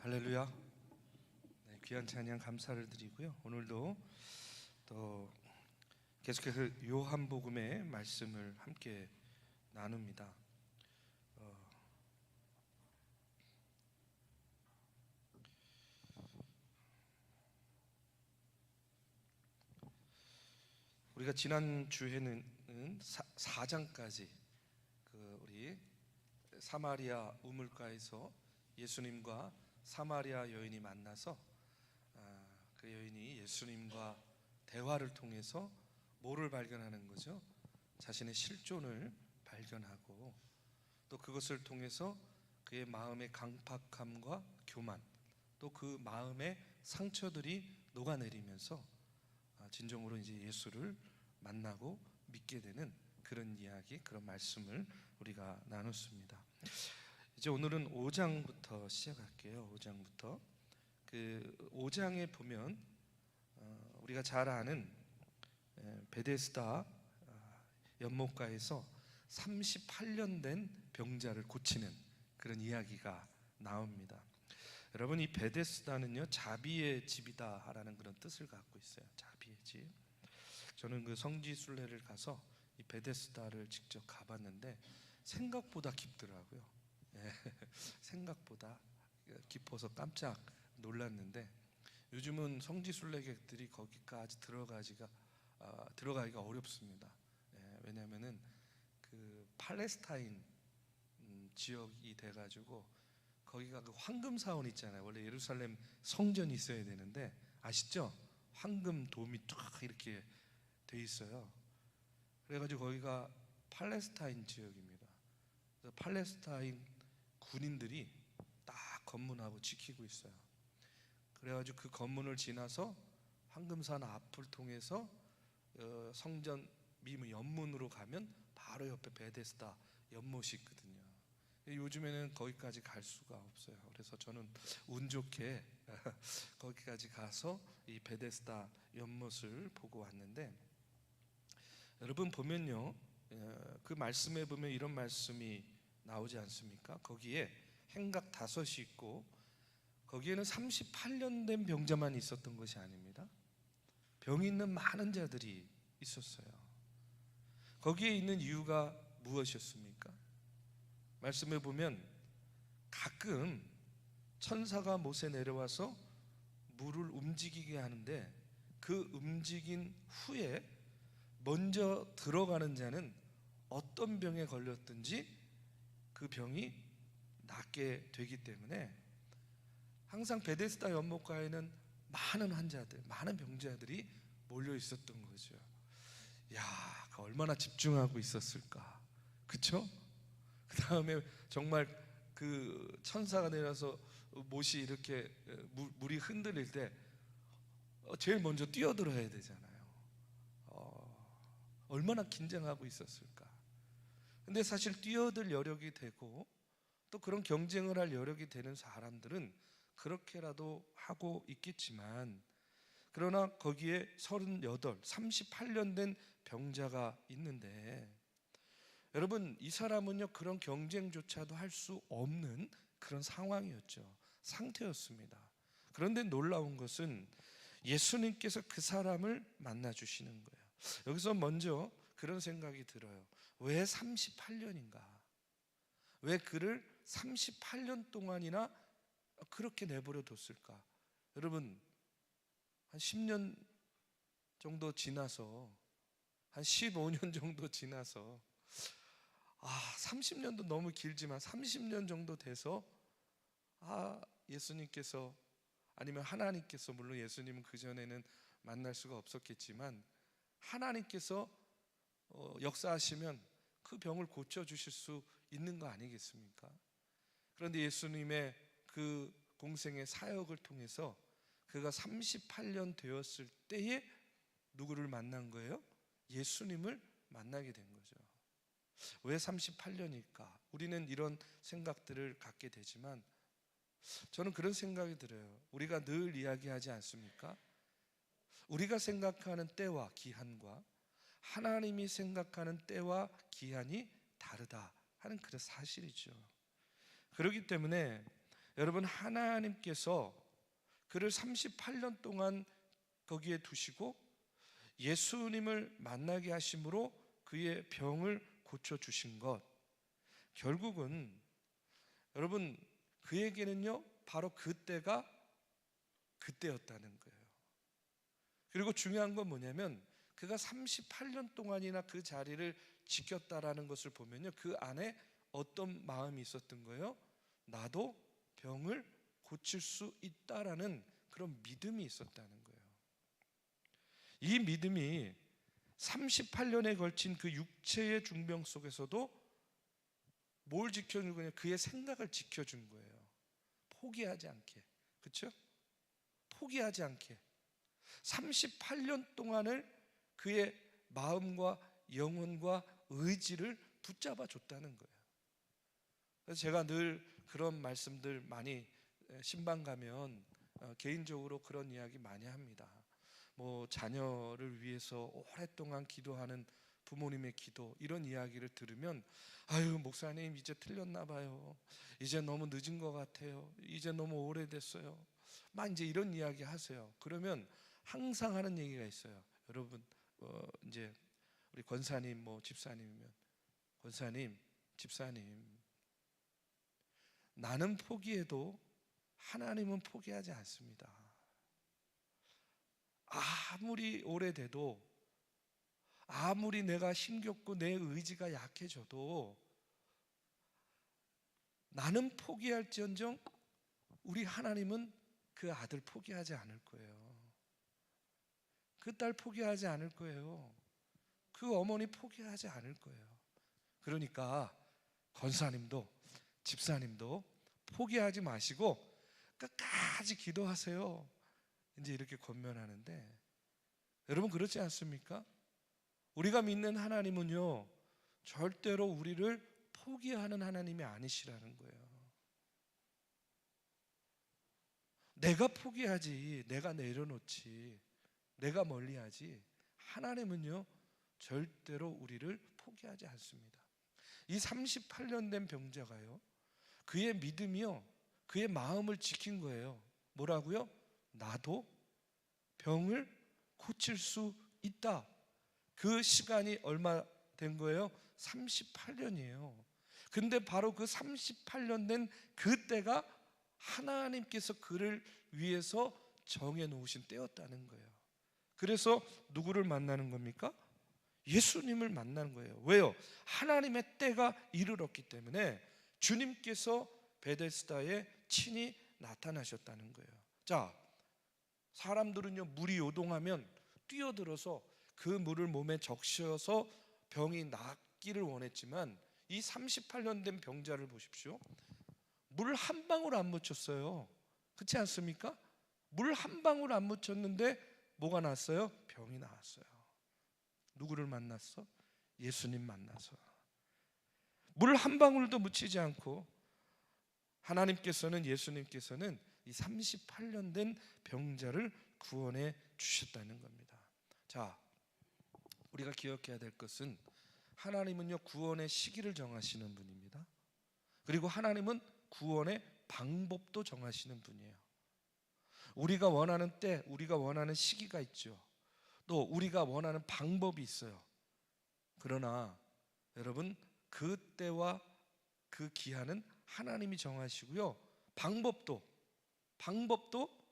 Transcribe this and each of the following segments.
할렐루야. 네, 귀한 찬양 감사를 드리고요. 오늘도 또 계속해서 요한복음의 말씀을 함께 나눕니다. 우리가 지난 주에는 4장까지 우리 사마리아 우물가에서 예수님과 사마리아 여인이 만나서 그 여인이 예수님과 대화를 통해서 뭐를 발견하는 거죠? 자신의 실존을 발견하고 또 그것을 통해서 그의 마음의 강팍함과 교만, 또 그 마음의 상처들이 녹아내리면서 진정으로 이제 예수를 만나고 믿게 되는 그런 이야기, 그런 말씀을 우리가 나눴습니다. 이제 오늘은 5장부터 시작할게요. 5장부터 그 5장에 보면 우리가 잘 아는 베데스다 연못가에서 38년 된 병자를 고치는 그런 이야기가 나옵니다. 여러분, 이 베데스다는요, 자비의 집이다라는 그런 뜻을 갖고 있어요. 자비의 집. 저는 그 성지순례를 가서 이 베데스다를 직접 가봤는데 생각보다 깊더라고요. 생각보다 깊어서 깜짝 놀랐는데, 요즘은 성지순례객들이 거기까지 들어가기가 어렵습니다. 왜냐하면은 그 팔레스타인 지역이 돼가지고 거기가 그 황금 사원 있잖아요. 원래 예루살렘 성전이 있어야 되는데 아시죠? 황금 돔이 쫙 이렇게 돼 있어요. 그래가지고 거기가 팔레스타인 지역입니다. 그래서 팔레스타인 군인들이 딱 검문하고 지키고 있어요. 그래가지고 그 검문을 지나서 황금산 앞을 통해서 성전 미문 연문으로 가면 바로 옆에 베데스다 연못이 있거든요. 요즘에는 거기까지 갈 수가 없어요. 그래서 저는 운 좋게 거기까지 가서 이 베데스다 연못을 보고 왔는데, 여러분 보면요, 그 말씀에 보면 이런 말씀이 나오지 않습니까? 거기에 행각 5이 있고 거기에는 38년 된 병자만 있었던 것이 아닙니다. 병이 있는 많은 자들이 있었어요. 거기에 있는 이유가 무엇이었습니까? 말씀에 보면 가끔 천사가 못에 내려와서 물을 움직이게 하는데 그 움직인 후에 먼저 들어가는 자는 어떤 병에 걸렸든지 그 병이 낫게 되기 때문에 항상 베데스다 연못가에는 많은 환자들, 많은 병자들이 몰려 있었던 거죠. 야, 얼마나 집중하고 있었을까, 그쵸? 그 다음에 정말 그 천사가 내려서 못이 이렇게 물이 흔들릴 때 제일 먼저 뛰어들어야 되잖아요. 얼마나 긴장하고 있었을까. 근데 사실 뛰어들 여력이 되고 또 그런 경쟁을 할 여력이 되는 사람들은 그렇게라도 하고 있겠지만, 그러나 거기에 38년 된 병자가 있는데, 여러분, 이 사람은요 그런 경쟁조차도 할 수 없는 그런 상황이었죠. 상태였습니다. 그런데 놀라운 것은 예수님께서 그 사람을 만나 주시는 거예요. 여기서 먼저 그런 생각이 들어요. 왜 38년인가? 왜 그를 38년 동안이나 그렇게 내버려 뒀을까? 여러분, 한 10년 정도 지나서, 한 15년 정도 지나서, 30년도 너무 길지만 30년 정도 돼서 예수님께서, 아니면 하나님께서, 물론 예수님은 그전에는 만날 수가 없었겠지만 하나님께서 역사하시면 그 병을 고쳐주실 수 있는 거 아니겠습니까? 그런데 예수님의 그 공생의 사역을 통해서 그가 38년 되었을 때에 누구를 만난 거예요? 예수님을 만나게 된 거죠. 왜 38년일까? 우리는 이런 생각들을 갖게 되지만 저는 그런 생각이 들어요. 우리가 늘 이야기하지 않습니까? 우리가 생각하는 때와 기한과 하나님이 생각하는 때와 기한이 다르다 하는 그런 사실이죠. 그렇기 때문에 여러분, 하나님께서 그를 38년 동안 거기에 두시고 예수님을 만나게 하심으로 그의 병을 고쳐주신 것, 결국은 여러분 그에게는요 바로 그때가 그때였다는 거예요. 그리고 중요한 건 뭐냐면 그가 38년 동안이나 그 자리를 지켰다라는 것을 보면요, 그 안에 어떤 마음이 있었던 거예요? 나도 병을 고칠 수 있다라는 그런 믿음이 있었다는 거예요. 이 믿음이 38년에 걸친 그 육체의 중병 속에서도 뭘 지켜준 거냐? 그의 생각을 지켜준 거예요. 포기하지 않게. 그렇죠? 포기하지 않게 38년 동안을 그의 마음과 영혼과 의지를 붙잡아 줬다는 거예요. 그래서 제가 늘 그런 말씀들 많이 신방 가면 개인적으로 그런 이야기 많이 합니다. 뭐 자녀를 위해서 오랫동안 기도하는 부모님의 기도, 이런 이야기를 들으면 아유 목사님 이제 틀렸나 봐요, 이제 너무 늦은 것 같아요, 이제 너무 오래됐어요, 막 이제 이런 이야기 하세요. 그러면 항상 하는 얘기가 있어요. 여러분 이제 우리 권사님 뭐 집사님이면 권사님 집사님, 나는 포기해도 하나님은 포기하지 않습니다. 아무리 오래돼도, 아무리 내가 힘겹고 내 의지가 약해져도 나는 포기할지언정 우리 하나님은 그 아들 포기하지 않을 거예요. 그 딸 포기하지 않을 거예요. 그 어머니 포기하지 않을 거예요. 그러니까 권사님도 집사님도 포기하지 마시고 끝까지 기도하세요. 이제 이렇게 권면하는데, 여러분 그렇지 않습니까? 우리가 믿는 하나님은요 절대로 우리를 포기하는 하나님이 아니시라는 거예요. 내가 포기하지, 내가 내려놓지, 내가 멀리하지, 하나님은요 절대로 우리를 포기하지 않습니다. 이 38년 된 병자가요, 그의 믿음이요 그의 마음을 지킨 거예요. 뭐라고요? 나도 병을 고칠 수 있다. 그 시간이 얼마 된 거예요? 38년이에요. 근데 바로 그 38년 된 그때가 하나님께서 그를 위해서 정해 놓으신 때였다는 거예요. 그래서 누구를 만나는 겁니까? 예수님을 만나는 거예요. 왜요? 하나님의 때가 이르렀기 때문에 주님께서 베데스다에 친히 나타나셨다는 거예요. 자, 사람들은요 물이 요동하면 뛰어들어서 그 물을 몸에 적셔서 병이 낫기를 원했지만 이 38년 된 병자를 보십시오. 물 한 방울 안 묻혔어요. 그렇지 않습니까? 물 한 방울 안 묻혔는데 뭐가 났어요? 병이 나왔어요. 누구를 만났어? 예수님 만나서. 물 한 방울도 묻히지 않고 하나님께서는, 예수님께서는 이 38년 된 병자를 구원해 주셨다는 겁니다. 자, 우리가 기억해야 될 것은 하나님은요 구원의 시기를 정하시는 분입니다. 그리고 하나님은 구원의 방법도 정하시는 분이에요. 우리가 원하는 때, 우리가 원하는 시기가 있죠. 또 우리가 원하는 방법이 있어요. 그러나 여러분 그 때와 그 기한은 하나님이 정하시고요, 방법도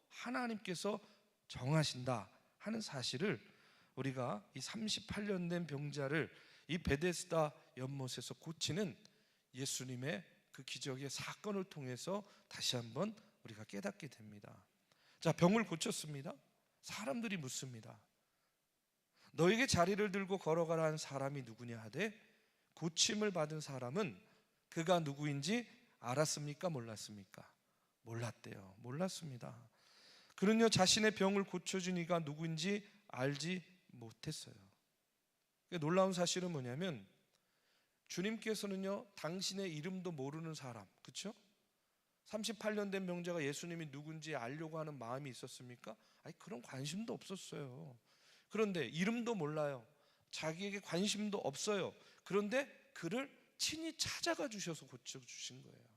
하나님께서 정하신다 하는 사실을 우리가 이 38년 된 병자를 이 베데스다 연못에서 고치는 예수님의 그 기적의 사건을 통해서 다시 한번 우리가 깨닫게 됩니다. 자, 병을 고쳤습니다. 사람들이 묻습니다. 너에게 자리를 들고 걸어가라 한 사람이 누구냐 하되, 고침을 받은 사람은 그가 누구인지 알았습니까? 몰랐습니까? 몰랐대요. 몰랐습니다. 그는요 자신의 병을 고쳐준 이가 누구인지 알지 못했어요. 놀라운 사실은 뭐냐면 주님께서는요 당신의 이름도 모르는 사람, 그렇죠? 38년 된 병자가 예수님이 누군지 알려고 하는 마음이 있었습니까? 아니, 그런 관심도 없었어요. 그런데 이름도 몰라요. 자기에게 관심도 없어요. 그런데 그를 친히 찾아가 주셔서 고쳐주신 거예요.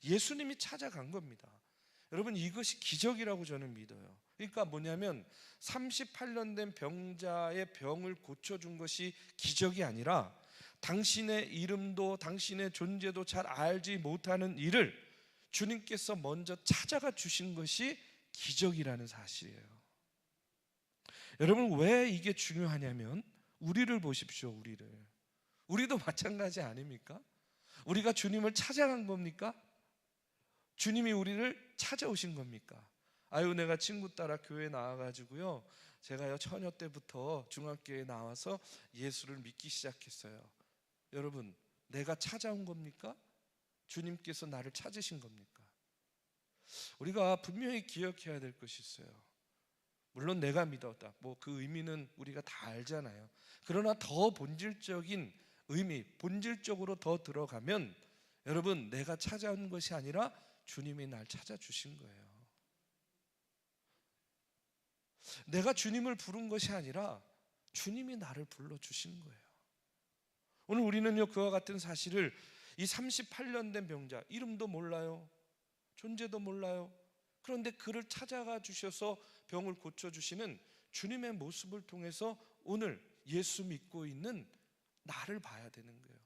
예수님이 찾아간 겁니다. 여러분, 이것이 기적이라고 저는 믿어요. 그러니까 뭐냐면 38년 된 병자의 병을 고쳐준 것이 기적이 아니라 당신의 이름도 당신의 존재도 잘 알지 못하는 이를 주님께서 먼저 찾아가 주신 것이 기적이라는 사실이에요. 여러분, 왜 이게 중요하냐면 우리를 보십시오. 우리도 마찬가지 아닙니까? 우리가 주님을 찾아간 겁니까? 주님이 우리를 찾아오신 겁니까? 아유, 내가 친구 따라 교회 나와가지고요, 제가요 처녀 때부터 중학교에 나와서 예수를 믿기 시작했어요. 여러분, 내가 찾아온 겁니까? 주님께서 나를 찾으신 겁니까? 우리가 분명히 기억해야 될 것이 있어요. 물론 내가 믿었다, 뭐 그 의미는 우리가 다 알잖아요. 그러나 더 본질적인 의미, 본질적으로 더 들어가면 여러분, 내가 찾아온 것이 아니라 주님이 날 찾아주신 거예요. 내가 주님을 부른 것이 아니라 주님이 나를 불러주신 거예요. 오늘 우리는요, 그와 같은 사실을 이 38년 된 병자, 이름도 몰라요, 존재도 몰라요. 그런데 그를 찾아가 주셔서 병을 고쳐주시는 주님의 모습을 통해서 오늘 예수 믿고 있는 나를 봐야 되는 거예요.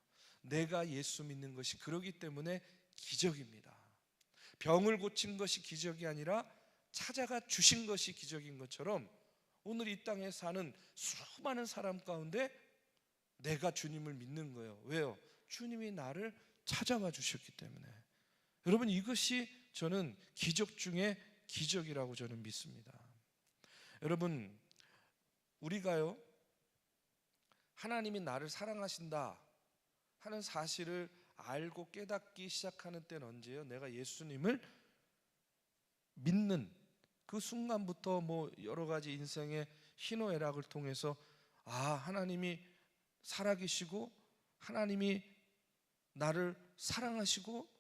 내가 예수 믿는 것이 그러기 때문에 기적입니다. 병을 고친 것이 기적이 아니라 찾아가 주신 것이 기적인 것처럼 오늘 이 땅에 사는 수많은 사람 가운데 내가 주님을 믿는 거예요. 왜요? 주님이 나를 찾아와 주셨기 때문에. 여러분, 이것이 저는 기적 중에 기적이라고 저는 믿습니다. 여러분, 우리가요, 하나님이 나를 사랑하신다 하는 사실을 알고 깨닫기 시작하는 때는 언제예요? 내가 예수님을 믿는 그 순간부터 뭐 여러 가지 인생의 희노애락을 통해서 하나님이 살아계시고 하나님이 나를 사랑하시고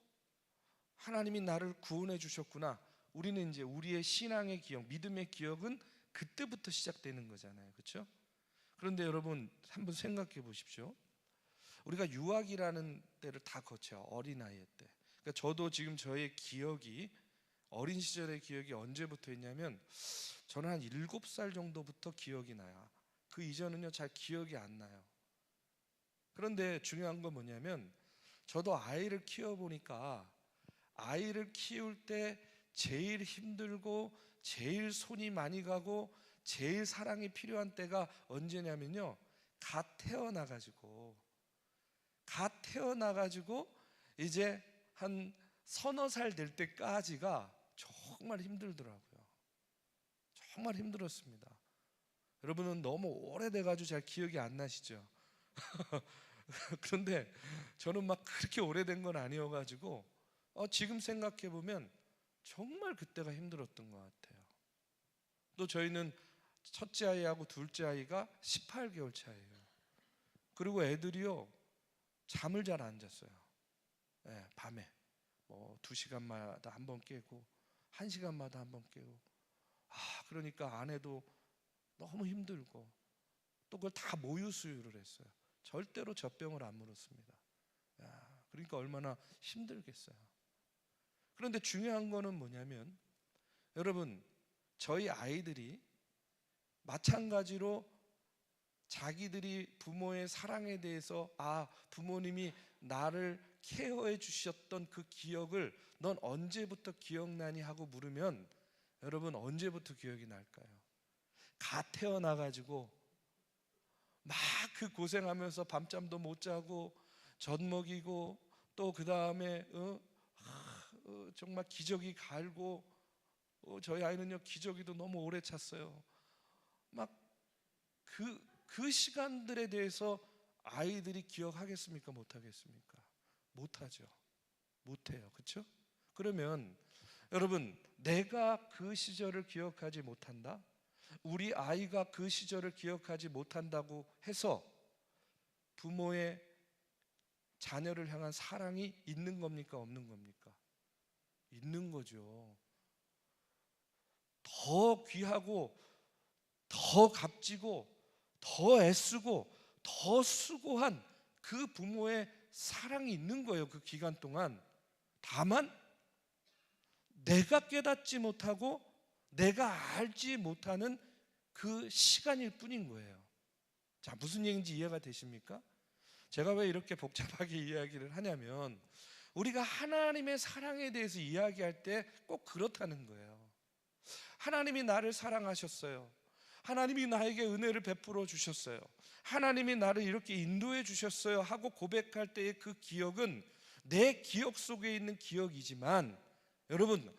하나님이 나를 구원해 주셨구나. 우리는 이제 우리의 신앙의 기억, 믿음의 기억은 그때부터 시작되는 거잖아요. 그렇죠? 그런데 여러분, 한번 생각해 보십시오. 우리가 유학이라는 때를 다 거쳐요. 어린아이의 때. 그러니까 저도 지금 저의 기억이, 어린 시절의 기억이 언제부터 있냐면 저는 한 7살 정도부터 기억이 나요. 그 이전은요 잘 기억이 안 나요. 그런데 중요한 건 뭐냐면 저도 아이를 키워보니까 아이를 키울 때 제일 힘들고 제일 손이 많이 가고 제일 사랑이 필요한 때가 언제냐면요, 갓 태어나가지고 이제 한 서너 살 될 때까지가 정말 힘들더라고요. 정말 힘들었습니다. 여러분은 너무 오래돼가지고 잘 기억이 안 나시죠? 그런데 저는 막 그렇게 오래된 건 아니어가지고 지금 생각해보면 정말 그때가 힘들었던 것 같아요. 또 저희는 첫째 아이하고 둘째 아이가 18개월 차이에요. 그리고 애들이요 잠을 잘 안 잤어요. 네, 밤에 뭐 2시간마다 한 번 깨고 1시간마다 한 번 깨고, 그러니까 아내도 너무 힘들고 또 그걸 다 모유 수유를 했어요. 절대로 젖병을 안 물었습니다. 그러니까 얼마나 힘들겠어요. 그런데 중요한 거는 뭐냐면 여러분, 저희 아이들이 마찬가지로 자기들이 부모의 사랑에 대해서 부모님이 나를 케어해 주셨던 그 기억을 넌 언제부터 기억나니 하고 물으면 여러분, 언제부터 기억이 날까요? 갓 태어나가지고 막 그 고생하면서 밤잠도 못 자고 젖 먹이고 또 그 다음에 정말 기저귀 갈고, 저희 아이는요 기저귀도 너무 오래 찼어요. 막 그 시간들에 대해서 아이들이 기억하겠습니까? 못하겠습니까? 못하죠. 못해요. 그렇죠? 그러면 여러분, 내가 그 시절을 기억하지 못한다? 우리 아이가 그 시절을 기억하지 못한다고 해서 부모의 자녀를 향한 사랑이 있는 겁니까? 없는 겁니까? 있는 거죠. 더 귀하고 더 값지고 더 애쓰고 더 수고한 그 부모의 사랑이 있는 거예요. 그 기간 동안 다만 내가 깨닫지 못하고 내가 알지 못하는 그 시간일 뿐인 거예요. 자, 무슨 얘기인지 이해가 되십니까? 제가 왜 이렇게 복잡하게 이야기를 하냐면 우리가 하나님의 사랑에 대해서 이야기할 때 꼭 그렇다는 거예요. 하나님이 나를 사랑하셨어요. 하나님이 나에게 은혜를 베풀어 주셨어요. 하나님이 나를 이렇게 인도해 주셨어요 하고 고백할 때의 그 기억은 내 기억 속에 있는 기억이지만, 여러분,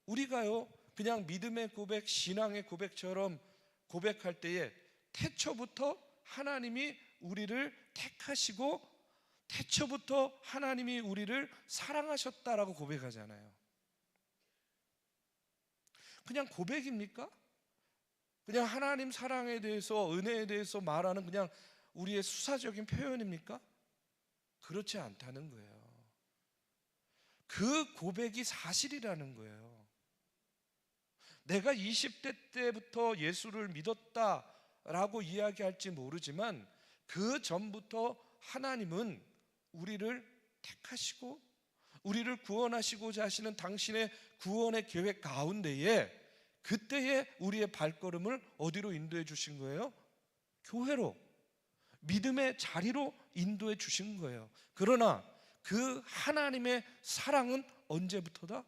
우리가요 그냥 믿음의 고백, 신앙의 고백처럼 고백할 때에 태초부터 하나님이 우리를 택하시고 태초부터 하나님이 우리를 사랑하셨다라고 고백하잖아요. 그냥 고백입니까? 그냥 하나님 사랑에 대해서, 은혜에 대해서 말하는 그냥 우리의 수사적인 표현입니까? 그렇지 않다는 거예요. 그 고백이 사실이라는 거예요. 내가 20대 때부터 예수를 믿었다라고 이야기할지 모르지만 그 전부터 하나님은 우리를 택하시고 우리를 구원하시고자 하시는 당신의 구원의 계획 가운데에 그때에 우리의 발걸음을 어디로 인도해 주신 거예요? 교회로, 믿음의 자리로 인도해 주신 거예요. 그러나 그 하나님의 사랑은 언제부터다?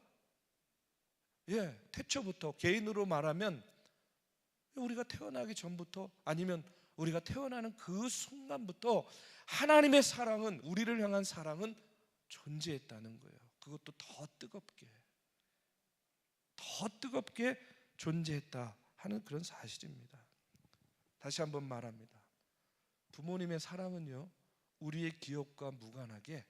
태초부터, 개인으로 말하면 우리가 태어나기 전부터, 아니면 우리가 태어나는 그 순간부터 하나님의 사랑은, 우리를 향한 사랑은 존재했다는 거예요. 그것도 더 뜨겁게 존재했다 하는 그런 사실입니다. 다시 한번 말합니다. 부모님의 사랑은요, 우리의 기억과 무관하게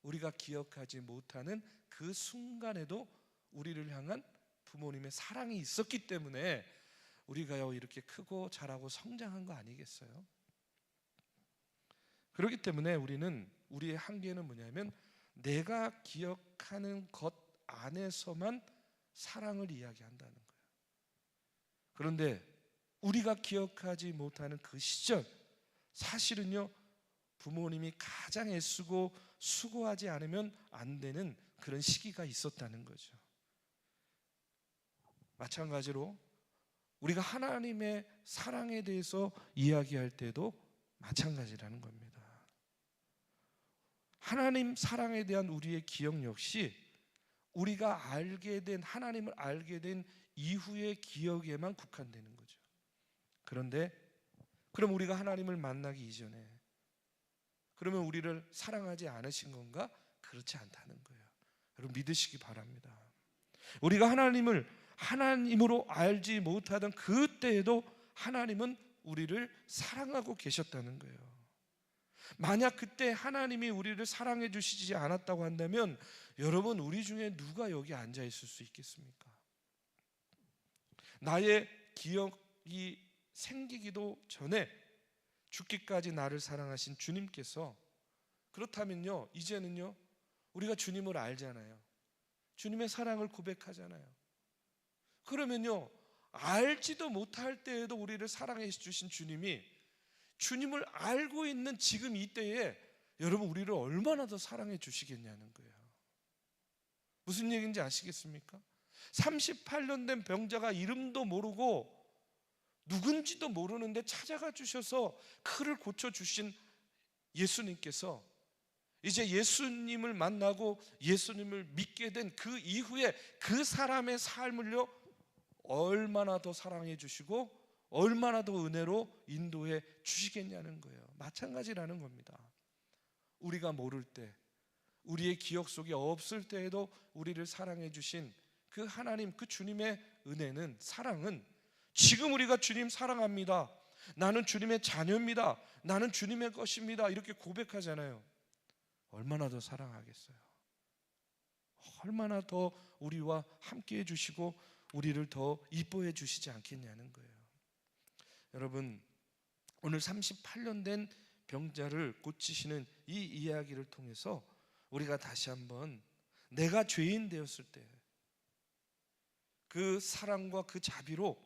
우리가 기억하지 못하는 그 순간에도 우리를 향한 부모님의 사랑이 있었기 때문에 우리가요 이렇게 크고 자라고 성장한 거 아니겠어요? 그렇기 때문에 우리의 한계는 뭐냐면 내가 기억하는 것 안에서만 사랑을 이야기한다는 거예요. 그런데 우리가 기억하지 못하는 그 시절, 사실은요 부모님이 가장 애쓰고 수고하지 않으면 안 되는 그런 시기가 있었다는 거죠. 마찬가지로 우리가 하나님의 사랑에 대해서 이야기할 때도 마찬가지라는 겁니다. 하나님 사랑에 대한 우리의 기억 역시 우리가 알게 된, 하나님을 알게 된 이후의 기억에만 국한되는 거죠. 그런데 그럼 우리가 하나님을 만나기 이전에 그러면 우리를 사랑하지 않으신 건가? 그렇지 않다는 거예요. 여러분 믿으시기 바랍니다. 우리가 하나님을 하나님으로 알지 못하던 그때에도 하나님은 우리를 사랑하고 계셨다는 거예요. 만약 그때 하나님이 우리를 사랑해 주시지 않았다고 한다면 여러분, 우리 중에 누가 여기 앉아 있을 수 있겠습니까? 나의 기억이 생기기도 전에 죽기까지 나를 사랑하신 주님께서, 그렇다면요 이제는요 우리가 주님을 알잖아요. 주님의 사랑을 고백하잖아요. 그러면요 알지도 못할 때에도 우리를 사랑해 주신 주님이 주님을 알고 있는 지금 이때에 여러분 우리를 얼마나 더 사랑해 주시겠냐는 거예요. 무슨 얘기인지 아시겠습니까? 38년 된 병자가 이름도 모르고 누군지도 모르는데 찾아가 주셔서 그를 고쳐주신 예수님께서 이제 예수님을 만나고 예수님을 믿게 된 그 이후에 그 사람의 삶을요 얼마나 더 사랑해 주시고 얼마나 더 은혜로 인도해 주시겠냐는 거예요. 마찬가지라는 겁니다. 우리가 모를 때, 우리의 기억 속에 없을 때에도 우리를 사랑해 주신 그 하나님, 그 주님의 은혜는, 사랑은 지금 우리가 주님 사랑합니다, 나는 주님의 자녀입니다, 나는 주님의 것입니다 이렇게 고백하잖아요. 얼마나 더 사랑하겠어요? 얼마나 더 우리와 함께 해주시고 우리를 더 이뻐해 주시지 않겠냐는 거예요. 여러분, 오늘 38년 된 병자를 고치시는 이 이야기를 통해서 우리가 다시 한번 내가 죄인 되었을 때 그 사랑과 그 자비로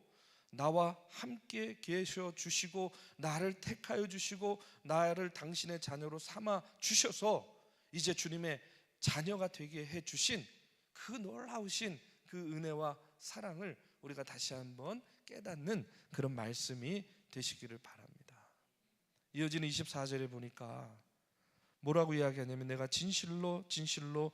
나와 함께 계셔 주시고 나를 택하여 주시고 나를 당신의 자녀로 삼아 주셔서 이제 주님의 자녀가 되게 해 주신 그 놀라우신 그 은혜와 사랑을 우리가 다시 한번 깨닫는 그런 말씀이 되시기를 바랍니다. 이어지는 24절에 보니까 뭐라고 이야기하냐면, 내가 진실로 진실로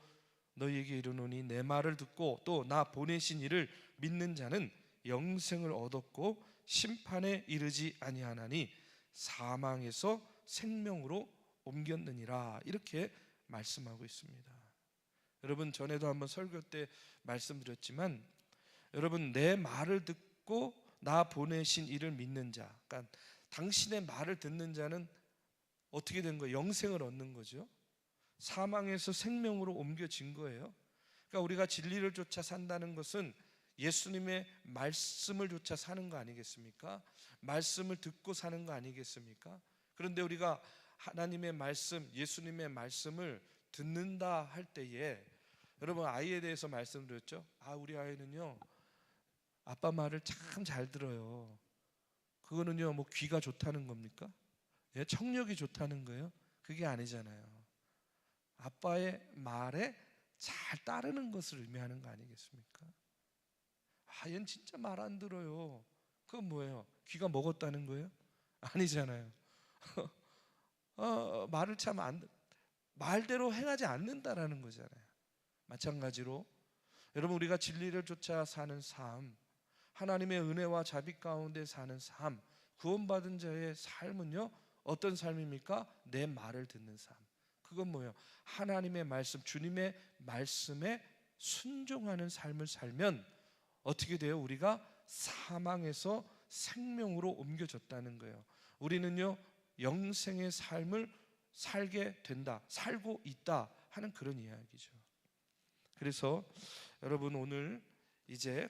너희에게 이르노니 내 말을 듣고 또 나 보내신 이를 믿는 자는 영생을 얻었고 심판에 이르지 아니하나니 사망에서 생명으로 옮겼느니라. 이렇게 말씀하고 있습니다. 여러분, 전에도 한번 설교 때 말씀드렸지만, 여러분, 내 말을 듣고 나 보내신 이를 믿는 자, 그러니까 당신의 말을 듣는 자는 어떻게 된 거예요? 영생을 얻는 거죠. 사망에서 생명으로 옮겨진 거예요. 그러니까 우리가 진리를 쫓아 산다는 것은 예수님의 말씀을 쫓아 사는 거 아니겠습니까? 말씀을 듣고 사는 거 아니겠습니까? 그런데 우리가 하나님의 말씀, 예수님의 말씀을 듣는다 할 때에, 여러분, 아이에 대해서 말씀드렸죠? 우리 아이는요, 아빠 말을 참 잘 들어요. 그거는요, 뭐 귀가 좋다는 겁니까? 예, 청력이 좋다는 거예요? 그게 아니잖아요. 아빠의 말에 잘 따르는 것을 의미하는 거 아니겠습니까? 얘는 진짜 말 안 들어요. 그건 뭐예요? 귀가 먹었다는 거예요? 아니잖아요. 말을 참 말대로 행하지 않는다라는 거잖아요. 마찬가지로 여러분, 우리가 진리를 쫓아 사는 삶, 하나님의 은혜와 자비 가운데 사는 삶, 구원받은 자의 삶은요, 어떤 삶입니까? 내 말을 듣는 삶. 그건 뭐예요? 하나님의 말씀, 주님의 말씀에 순종하는 삶을 살면 어떻게 돼요? 우리가 사망에서 생명으로 옮겨졌다는 거예요. 우리는요, 영생의 삶을 살게 된다, 살고 있다 하는 그런 이야기죠. 그래서 여러분, 오늘 이제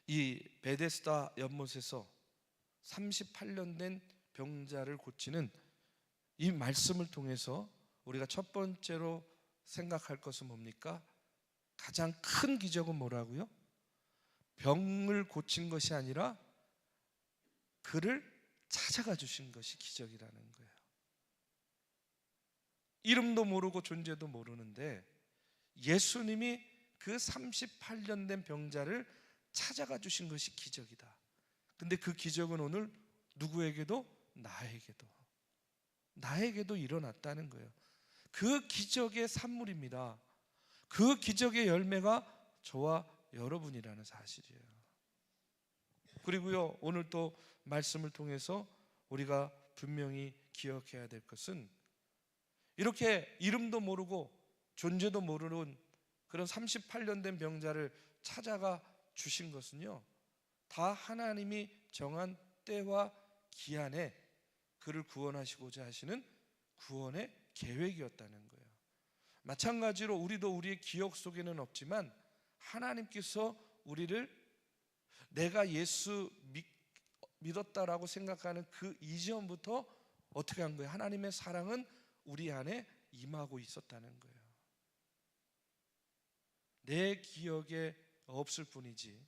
이 베데스다 연못에서 38년 된 병자를 고치는 이 말씀을 통해서 우리가 첫 번째로 생각할 것은 뭡니까? 가장 큰 기적은 뭐라고요? 병을 고친 것이 아니라 그를 찾아가 주신 것이 기적이라는 거예요. 이름도 모르고 존재도 모르는데 예수님이 그 38년 된 병자를 찾아가 주신 것이 기적이다. 근데 그 기적은 오늘 누구에게도, 나에게도 일어났다는 거예요. 그 기적의 산물입니다. 그 기적의 열매가 저와 여러분이라는 사실이에요. 그리고요, 오늘 또 말씀을 통해서 우리가 분명히 기억해야 될 것은, 이렇게 이름도 모르고 존재도 모르는 그런 38년 된 병자를 찾아가 주신 것은요, 다 하나님이 정한 때와 기한에 그를 구원하시고자 하시는 구원의 계획이었다는 거예요. 마찬가지로 우리도 우리의 기억 속에는 없지만 하나님께서 우리를 내가 예수 믿었다라고 생각하는 그 이전부터 어떻게 한 거예요? 하나님의 사랑은 우리 안에 임하고 있었다는 거예요. 내 기억에 없을 뿐이지,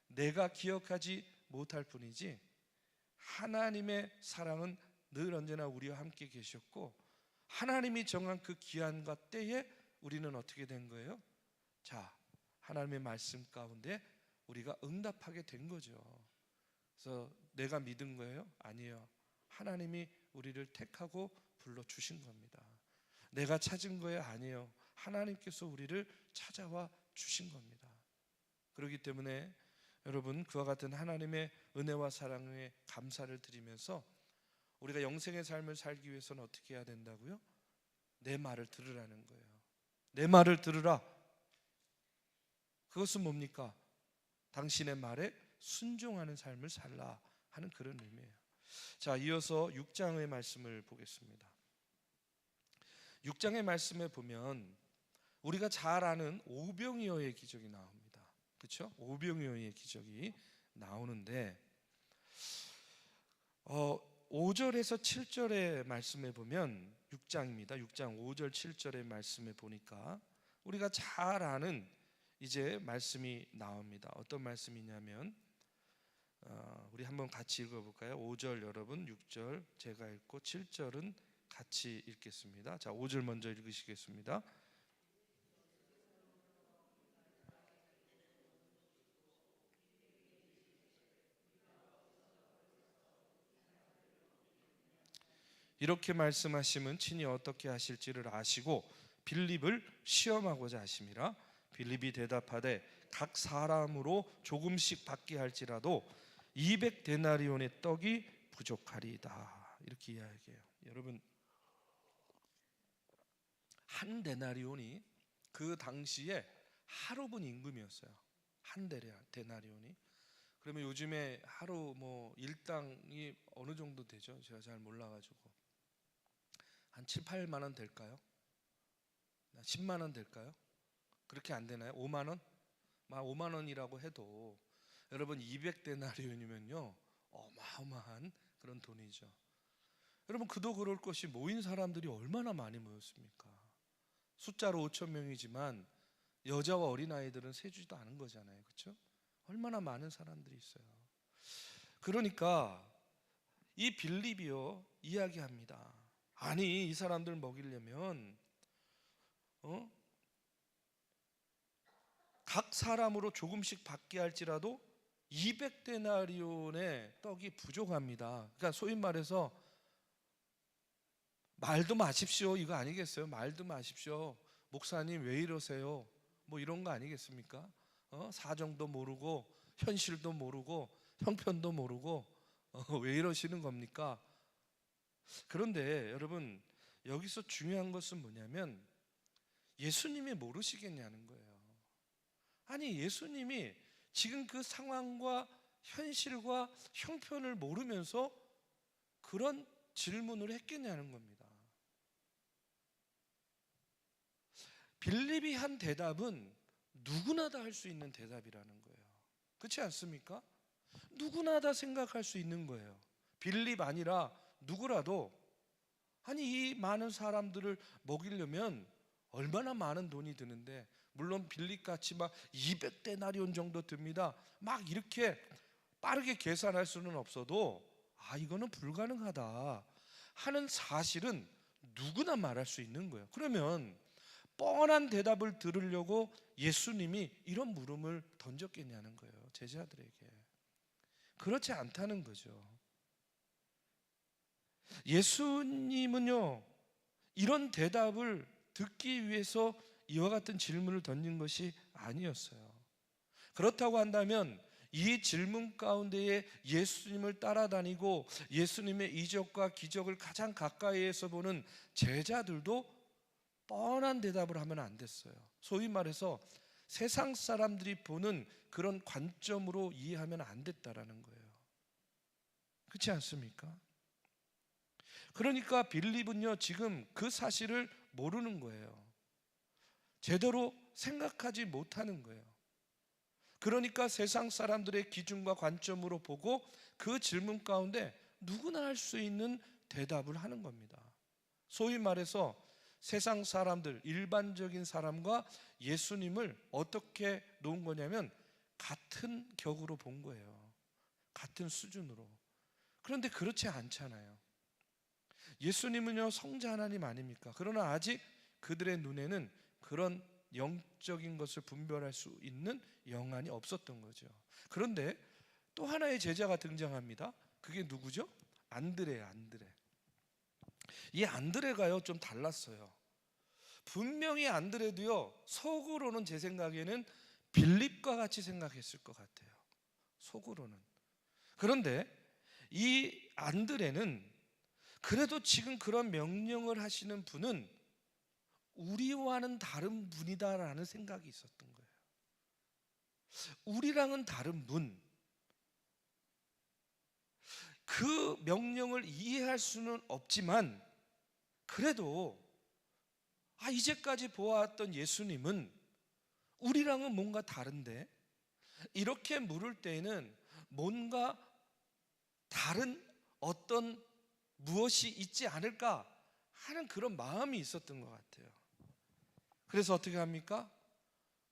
내가 기억하지 못할 뿐이지, 하나님의 사랑은 늘 언제나 우리와 함께 계셨고, 하나님이 정한 그 기한과 때에 우리는 어떻게 된 거예요? 자, 하나님의 말씀 가운데 우리가 응답하게 된 거죠. 그래서 내가 믿은 거예요? 아니에요. 하나님이 우리를 택하고 불러주신 겁니다. 내가 찾은 거예요? 아니에요. 하나님께서 우리를 찾아와 주신 겁니다. 그렇기 때문에 여러분, 그와 같은 하나님의 은혜와 사랑에 감사를 드리면서 우리가 영생의 삶을 살기 위해서는 어떻게 해야 된다고요? 내 말을 들으라는 거예요. 내 말을 들으라. 그것은 뭡니까? 당신의 말에 순종하는 삶을 살라 하는 그런 의미예요. 자, 이어서 6장의 말씀을 보겠습니다. 6장의 말씀에 보면 우리가 잘 아는 오병이어의 기적이 나옵니다. 그렇죠? 오병이어의 기적이 나오는데 5절에서 7절의 말씀에 보면 6장입니다. 6장 5절 7절의 말씀에 보니까 우리가 잘 아는 이제 말씀이 나옵니다. 어떤 말씀이냐면 우리 한번 같이 읽어볼까요? 5절 여러분, 6절 제가 읽고 7절은 같이 읽겠습니다. 자, 5절 먼저 읽으시겠습니다. 이렇게 말씀하심은 친히 어떻게 하실지를 아시고 빌립을 시험하고자 하심이라. 빌립이 대답하되 각 사람으로 조금씩 받게 할지라도 200데나리온의 떡이 부족하리이다. 이렇게 이야기해요. 여러분, 한 데나리온이 그 당시에 하루분 임금이었어요. 한 데나리온이. 그러면 요즘에 하루 뭐 일당이 어느 정도 되죠? 제가 잘 몰라가지고 한 7, 8만 원 될까요? 10만 원 될까요? 그렇게 안 되나요? 5만 원? 막 5만 원이라고 해도 여러분 200데나리온이면요 어마어마한 그런 돈이죠. 여러분, 그도 그럴 것이 모인 사람들이 얼마나 많이 모였습니까? 숫자로 5천 명이지만 여자와 어린아이들은 세주지도 않은 거잖아요. 그렇죠? 얼마나 많은 사람들이 있어요. 그러니까 이 빌립이요 이야기합니다. 아니, 이 사람들 먹이려면 각 사람으로 조금씩 받게 할지라도 200데나리온의 떡이 부족합니다. 그러니까 소위 말해서 말도 마십시오 이거 아니겠어요? 말도 마십시오. 목사님 왜 이러세요? 뭐 이런 거 아니겠습니까? 사정도 모르고 현실도 모르고 형편도 모르고 왜 이러시는 겁니까? 그런데 여러분, 여기서 중요한 것은 뭐냐면 예수님이 모르시겠냐는 거예요. 아니, 예수님이 지금 그 상황과 현실과 형편을 모르면서 그런 질문을 했겠냐는 겁니다. 빌립이 한 대답은 누구나 다 할 수 있는 대답이라는 거예요. 그렇지 않습니까? 누구나 다 생각할 수 있는 거예요. 빌립 아니라 누구라도 아니, 이 많은 사람들을 먹이려면 얼마나 많은 돈이 드는데, 물론 빌립같이 막 200데나리온 정도 듭니다. 막 이렇게 빠르게 계산할 수는 없어도 이거는 불가능하다 하는 사실은 누구나 말할 수 있는 거예요. 그러면 뻔한 대답을 들으려고 예수님이 이런 물음을 던졌겠냐는 거예요, 제자들에게. 그렇지 않다는 거죠. 예수님은요 이런 대답을 듣기 위해서 이와 같은 질문을 던진 것이 아니었어요. 그렇다고 한다면 이 질문 가운데에 예수님을 따라다니고 예수님의 이적과 기적을 가장 가까이에서 보는 제자들도 뻔한 대답을 하면 안 됐어요. 소위 말해서 세상 사람들이 보는 그런 관점으로 이해하면 안 됐다라는 거예요. 그렇지 않습니까? 그러니까 빌립은요 지금 그 사실을 모르는 거예요. 제대로 생각하지 못하는 거예요. 그러니까 세상 사람들의 기준과 관점으로 보고 그 질문 가운데 누구나 할 수 있는 대답을 하는 겁니다. 소위 말해서 세상 사람들, 일반적인 사람과 예수님을 어떻게 놓은 거냐면 같은 격으로 본 거예요. 같은 수준으로. 그런데 그렇지 않잖아요. 예수님은요 성자 하나님 아닙니까? 그러나 아직 그들의 눈에는 그런 영적인 것을 분별할 수 있는 영안이 없었던 거죠. 그런데 또 하나의 제자가 등장합니다. 그게 누구죠? 안드레. 이 안드레가요 좀 달랐어요. 분명히 안드레도요 속으로는 제 생각에는 빌립과 같이 생각했을 것 같아요. 속으로는. 그런데 이 안드레는 그래도 지금 그런 명령을 하시는 분은 우리와는 다른 분이다라는 생각이 있었던 거예요. 우리랑은 다른 분. 그 명령을 이해할 수는 없지만 그래도 이제까지 보아왔던 예수님은 우리랑은 뭔가 다른데 이렇게 물을 때에는 뭔가 다른 어떤 무엇이 있지 않을까 하는 그런 마음이 있었던 것 같아요. 그래서 어떻게 합니까?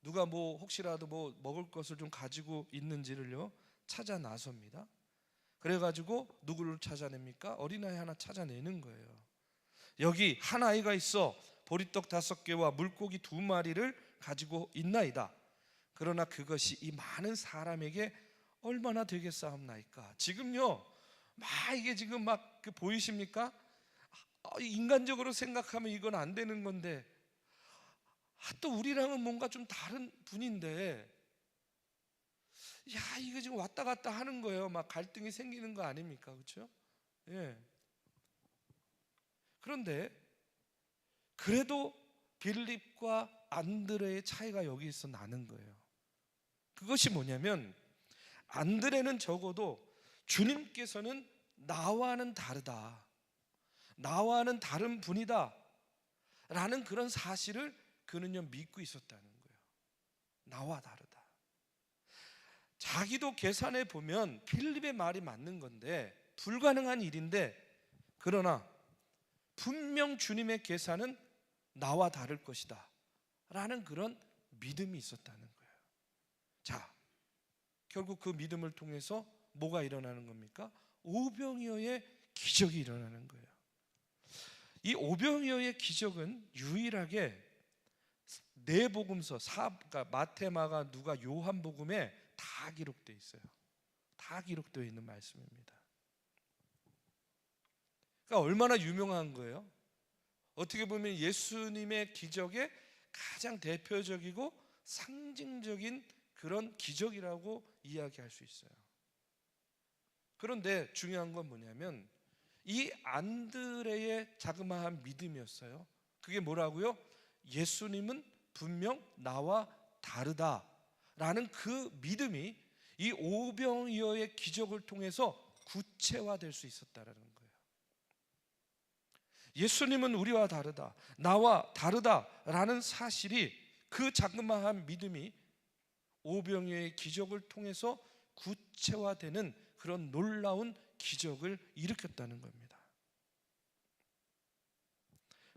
누가 뭐 혹시라도 뭐 먹을 것을 좀 가지고 있는지를요 찾아 나섭니다. 그래가지고 누구를 찾아냅니까? 어린아이 하나 찾아내는 거예요. 여기 한 아이가 있어 보리떡 5개와 물고기 2마리를 가지고 있나이다. 그러나 그것이 이 많은 사람에게 얼마나 되겠사옵나이까. 지금요 막 이게 지금 막 보이십니까? 인간적으로 생각하면 이건 안 되는 건데, 또 우리랑은 뭔가 좀 다른 분인데, 야 이거 지금 왔다 갔다 하는 거예요. 막 갈등이 생기는 거 아닙니까? 그렇죠? 예. 그런데 그래도 빌립과 안드레의 차이가 여기서 나는 거예요. 그것이 뭐냐면, 안드레는 적어도 주님께서는 나와는 다르다, 나와는 다른 분이다 라는 그런 사실을 그는요 믿고 있었다는 거예요. 나와 다르다. 자기도 계산해 보면 필립의 말이 맞는 건데, 불가능한 일인데, 그러나 분명 주님의 계산은 나와 다를 것이다 라는 그런 믿음이 있었다는 거예요. 자, 결국 그 믿음을 통해서 뭐가 일어나는 겁니까? 오병이어의 기적이 일어나는 거예요. 이 오병이어의 기적은 유일하게 네 복음서, 그러니까 마태, 마가, 누가, 요한복음에 다 기록되어 있어요. 다 기록되어 있는 말씀입니다. 그러니까 얼마나 유명한 거예요? 어떻게 보면 예수님의 기적의 가장 대표적이고 상징적인 그런 기적이라고 이야기할 수 있어요. 그런데 중요한 건 뭐냐면, 이 안드레의 자그마한 믿음이었어요. 그게 뭐라고요? 예수님은 분명 나와 다르다라는 그 믿음이 이 오병이어의 기적을 통해서 구체화될 수 있었다라는 거예요. 예수님은 우리와 다르다, 나와 다르다라는 사실이, 그 자그마한 믿음이 오병이어의 기적을 통해서 구체화되는 그런 놀라운 기적을 일으켰다는 겁니다.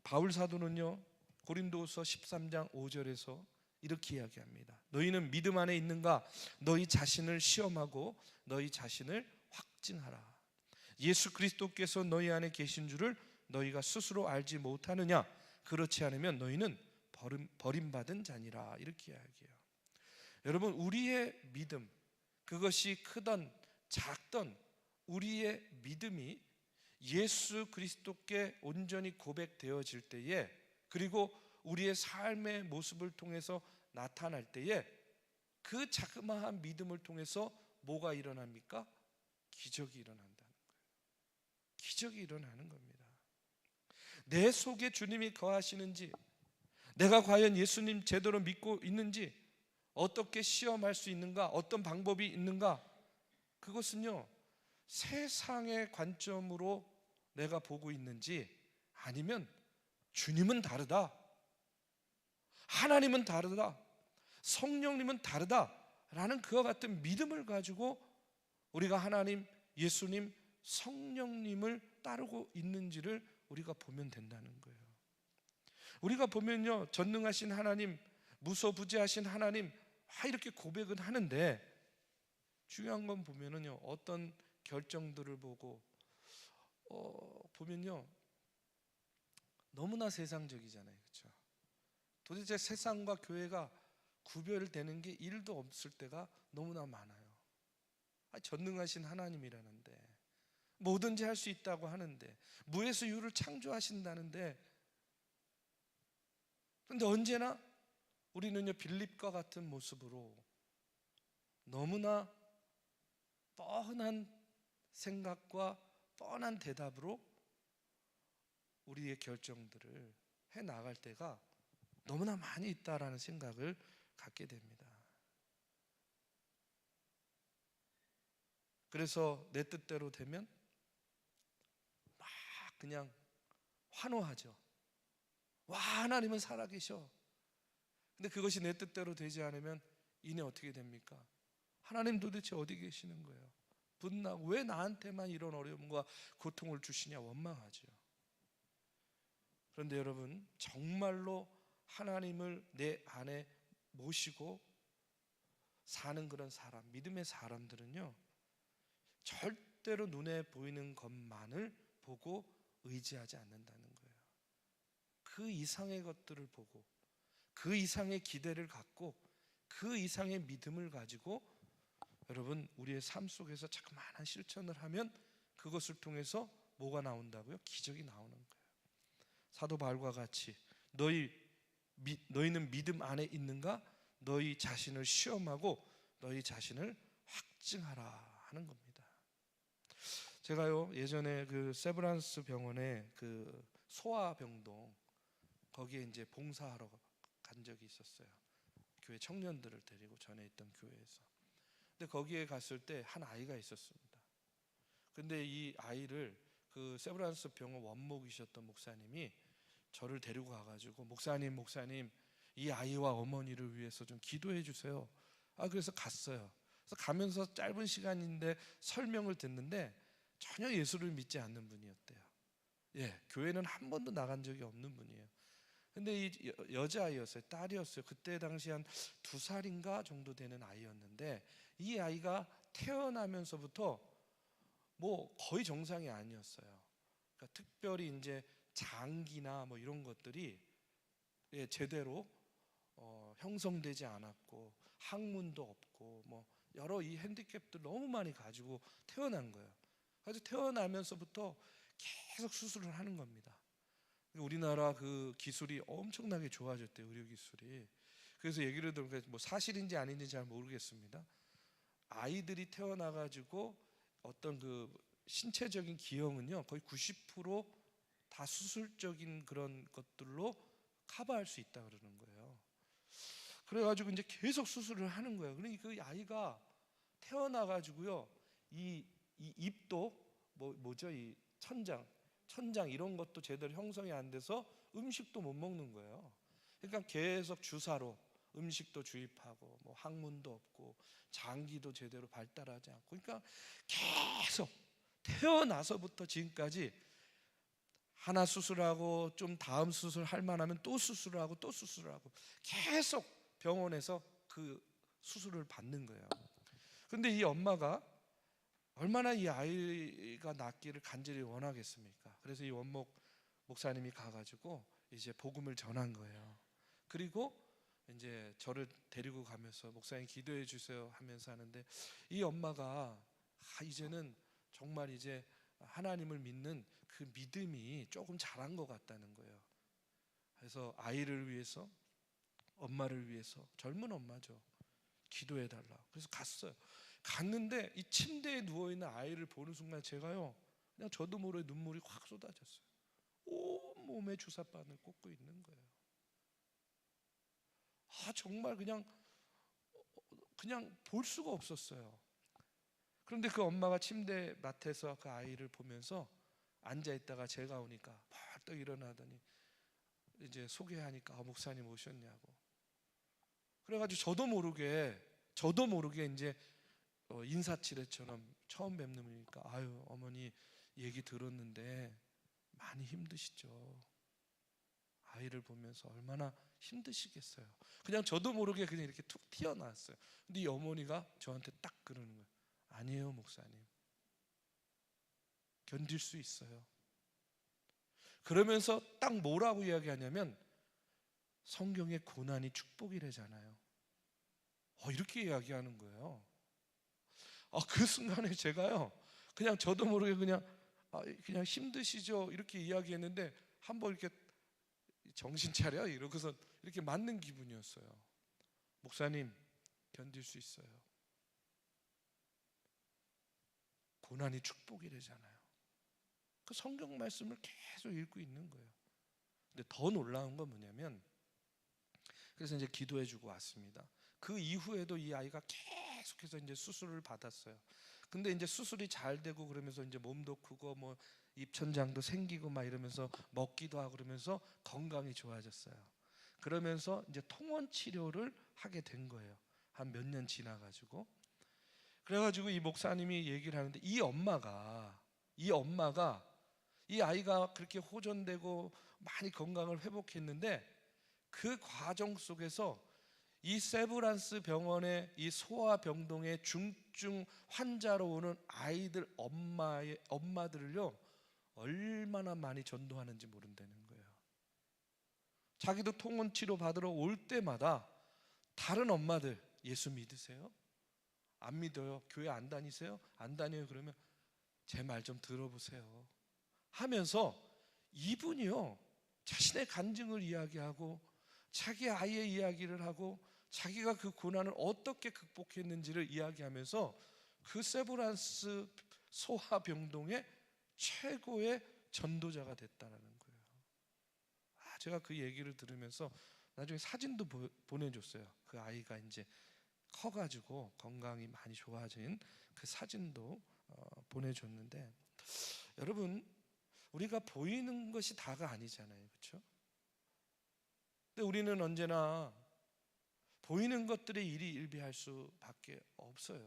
바울 사도는요 고린도후서 13장 5절에서 이렇게 이야기합니다. 너희는 믿음 안에 있는가? 너희 자신을 시험하고 너희 자신을 확증하라. 예수 그리스도께서 너희 안에 계신 줄을 너희가 스스로 알지 못하느냐? 그렇지 않으면 너희는 버림받은 자니라. 이렇게 이야기해요. 여러분, 우리의 믿음, 그것이 크던 작던 우리의 믿음이 예수 그리스도께 온전히 고백되어질 때에, 그리고 우리의 삶의 모습을 통해서 나타날 때에, 그 자그마한 믿음을 통해서 뭐가 일어납니까? 기적이 일어난다는 거예요. 기적이 일어나는 겁니다. 내 속에 주님이 거하시는지, 내가 과연 예수님 제대로 믿고 있는지, 어떻게 시험할 수 있는가, 어떤 방법이 있는가, 그것은요 세상의 관점으로 내가 보고 있는지, 아니면 주님은 다르다, 하나님은 다르다, 성령님은 다르다라는 그와 같은 믿음을 가지고 우리가 하나님, 예수님, 성령님을 따르고 있는지를 우리가 보면 된다는 거예요. 우리가 보면요 전능하신 하나님, 무소부재하신 하나님, 이렇게 고백은 하는데, 중요한 건 보면은요 어떤 결정들을 보고 보면요 너무나 세상적이잖아요. 그렇죠? 도대체 세상과 교회가 구별되는 게 1도 없을 때가 너무나 많아요. 전능하신 하나님이라는데, 뭐든지 할 수 있다고 하는데, 무에서 유를 창조하신다는데, 그런데 언제나 우리는요 빌립과 같은 모습으로 너무나 뻔한 생각과 뻔한 대답으로 우리의 결정들을 해 나갈 때가 너무나 많이 있다라는 생각을 갖게 됩니다. 그래서 내 뜻대로 되면 막 그냥 환호하죠. 와, 하나님은 살아계셔. 근데 그것이 내 뜻대로 되지 않으면 이내 어떻게 됩니까? 하나님 도대체 어디 계시는 거예요? 분나고 왜 나한테만 이런 어려움과 고통을 주시냐 원망하죠. 그런데 여러분, 정말로 하나님을 내 안에 모시고 사는 그런 사람, 믿음의 사람들은요 절대로 눈에 보이는 것만을 보고 의지하지 않는다는 거예요. 그 이상의 것들을 보고 그 이상의 기대를 갖고 그 이상의 믿음을 가지고 여러분 우리의 삶 속에서 자그마한 실천을 하면 그것을 통해서 뭐가 나온다고요? 기적이 나오는 거예요. 사도 바울과 같이 너희는 믿음 안에 있는가? 너희 자신을 시험하고 너희 자신을 확증하라 하는 겁니다. 제가요 예전에 그 세브란스 병원에 그 소아병동 거기에 이제 봉사하러 간 적이 있었어요. 교회 청년들을 데리고 전에 있던 교회에서. 근데 거기에 갔을 때 한 아이가 있었습니다. 근데 이 아이를 그 세브란스 병원 원목이셨던 목사님이 저를 데리고 가가지고 목사님 이 아이와 어머니를 위해서 좀 기도해 주세요. 그래서 갔어요. 그래서 가면서 짧은 시간인데 설명을 듣는데 전혀 예수를 믿지 않는 분이었대요. 교회는 한 번도 나간 적이 없는 분이에요. 근데 이 여자아이였어요. 딸이었어요. 그때 당시 한 2살인가 정도 되는 아이였는데 이 아이가 태어나면서부터 뭐 거의 정상이 아니었어요. 그러니까 특별히 이제 장기나 뭐 이런 것들이 제대로 형성되지 않았고 학문도 없고 뭐 여러 이 핸디캡들 너무 많이 가지고 태어난 거예요. 그래서 태어나면서부터 계속 수술을 하는 겁니다. 우리나라 그 기술이 엄청나게 좋아졌대요. 의료 기술이. 그래서 얘기를 들으면 뭐 사실인지 아닌지 잘 모르겠습니다. 아이들이 태어나가지고 어떤 그 신체적인 기형은요 거의 90%다 수술적인 그런 것들로 커버할 수 있다 그러는 거예요. 그래가지고 이제 계속 수술을 하는 거예요. 그러니까 그 아이가 태어나가지고요 이 입도 뭐죠 이 천장 이런 것도 제대로 형성이 안 돼서 음식도 못 먹는 거예요. 그러니까 계속 주사로 음식도 주입하고 뭐 학문도 없고 장기도 제대로 발달하지 않고 그러니까 계속 태어나서부터 지금까지 하나 수술하고 좀 다음 수술할 만하면 또 수술하고 또 수술하고 계속 병원에서 그 수술을 받는 거예요. 근데 이 엄마가 얼마나 이 아이가 낫기를 간절히 원하겠습니까? 그래서 이 원목 목사님이 가가지고 이제 복음을 전한 거예요. 그리고 이제 저를 데리고 가면서 목사님 기도해 주세요 하면서 하는데 이 엄마가 이제는 정말 이제 하나님을 믿는 그 믿음이 조금 자란 것 같다는 거예요. 그래서 아이를 위해서 엄마를 위해서 젊은 엄마죠. 기도해 달라. 그래서 갔어요. 갔는데 이 침대에 누워있는 아이를 보는 순간 제가요 그냥 저도 모르게 눈물이 확 쏟아졌어요. 온 몸에 주사바늘 꽂고 있는 거예요. 정말 그냥 볼 수가 없었어요. 그런데 그 엄마가 침대 맡에서 그 아이를 보면서 앉아있다가 제가 오니까 벌떡 일어나더니 이제 소개하니까 목사님 오셨냐고. 그래가지고 저도 모르게 이제 인사치레처럼 처음 뵙는 분이니까 아유 어머니 얘기 들었는데 많이 힘드시죠. 아이를 보면서 얼마나 힘드시겠어요. 그냥 저도 모르게 그냥 이렇게 툭 튀어나왔어요. 근데 이 어머니가 저한테 딱 그러는 거예요. 아니에요 목사님. 견딜 수 있어요. 그러면서 딱 뭐라고 이야기하냐면 성경의 고난이 축복이래잖아요. 이렇게 이야기하는 거예요. 그 순간에 제가요 그냥 저도 모르게 그냥 힘드시죠 이렇게 이야기했는데 한번 이렇게 정신 차려 이러고서 이렇게 맞는 기분이었어요. 목사님 견딜 수 있어요. 고난이 축복이래잖아요. 그 성경 말씀을 계속 읽고 있는 거예요. 근데 더 놀라운 건 뭐냐면 그래서 이제 기도해주고 왔습니다. 그 이후에도 이 아이가 계속해서 이제 수술을 받았어요. 근데 이제 수술이 잘 되고 그러면서 이제 몸도 크고 뭐 입천장도 생기고 막 이러면서 먹기도 하고 그러면서 건강이 좋아졌어요. 그러면서 이제 통원 치료를 하게 된 거예요. 한 몇 년 지나가지고. 그래가지고 이 목사님이 얘기를 하는데 이 엄마가 이 아이가 그렇게 호전되고 많이 건강을 회복했는데 그 과정 속에서 이 세브란스 병원의 이 소아병동의 중증 환자로 오는 아이들 엄마들을요 얼마나 많이 전도하는지 모른다는 거예요. 자기도 통원 치료 받으러 올 때마다 다른 엄마들 예수 믿으세요? 안 믿어요. 교회 안 다니세요? 안 다녀요. 그러면 제 말 좀 들어보세요 하면서 이분이요, 자신의 간증을 이야기하고 자기 아이의 이야기를 하고 자기가 그 고난을 어떻게 극복했는지를 이야기하면서 그 세브란스 소아병동의 최고의 전도자가 됐다는 거예요. 제가 그 얘기를 들으면서 나중에 사진도 보내줬어요. 그 아이가 이제 커가지고 건강이 많이 좋아진 그 사진도 보내줬는데, 여러분, 우리가 보이는 것이 다가 아니잖아요, 그렇죠? 근데 우리는 언제나 보이는 것들의 일희일비할 수밖에 없어요.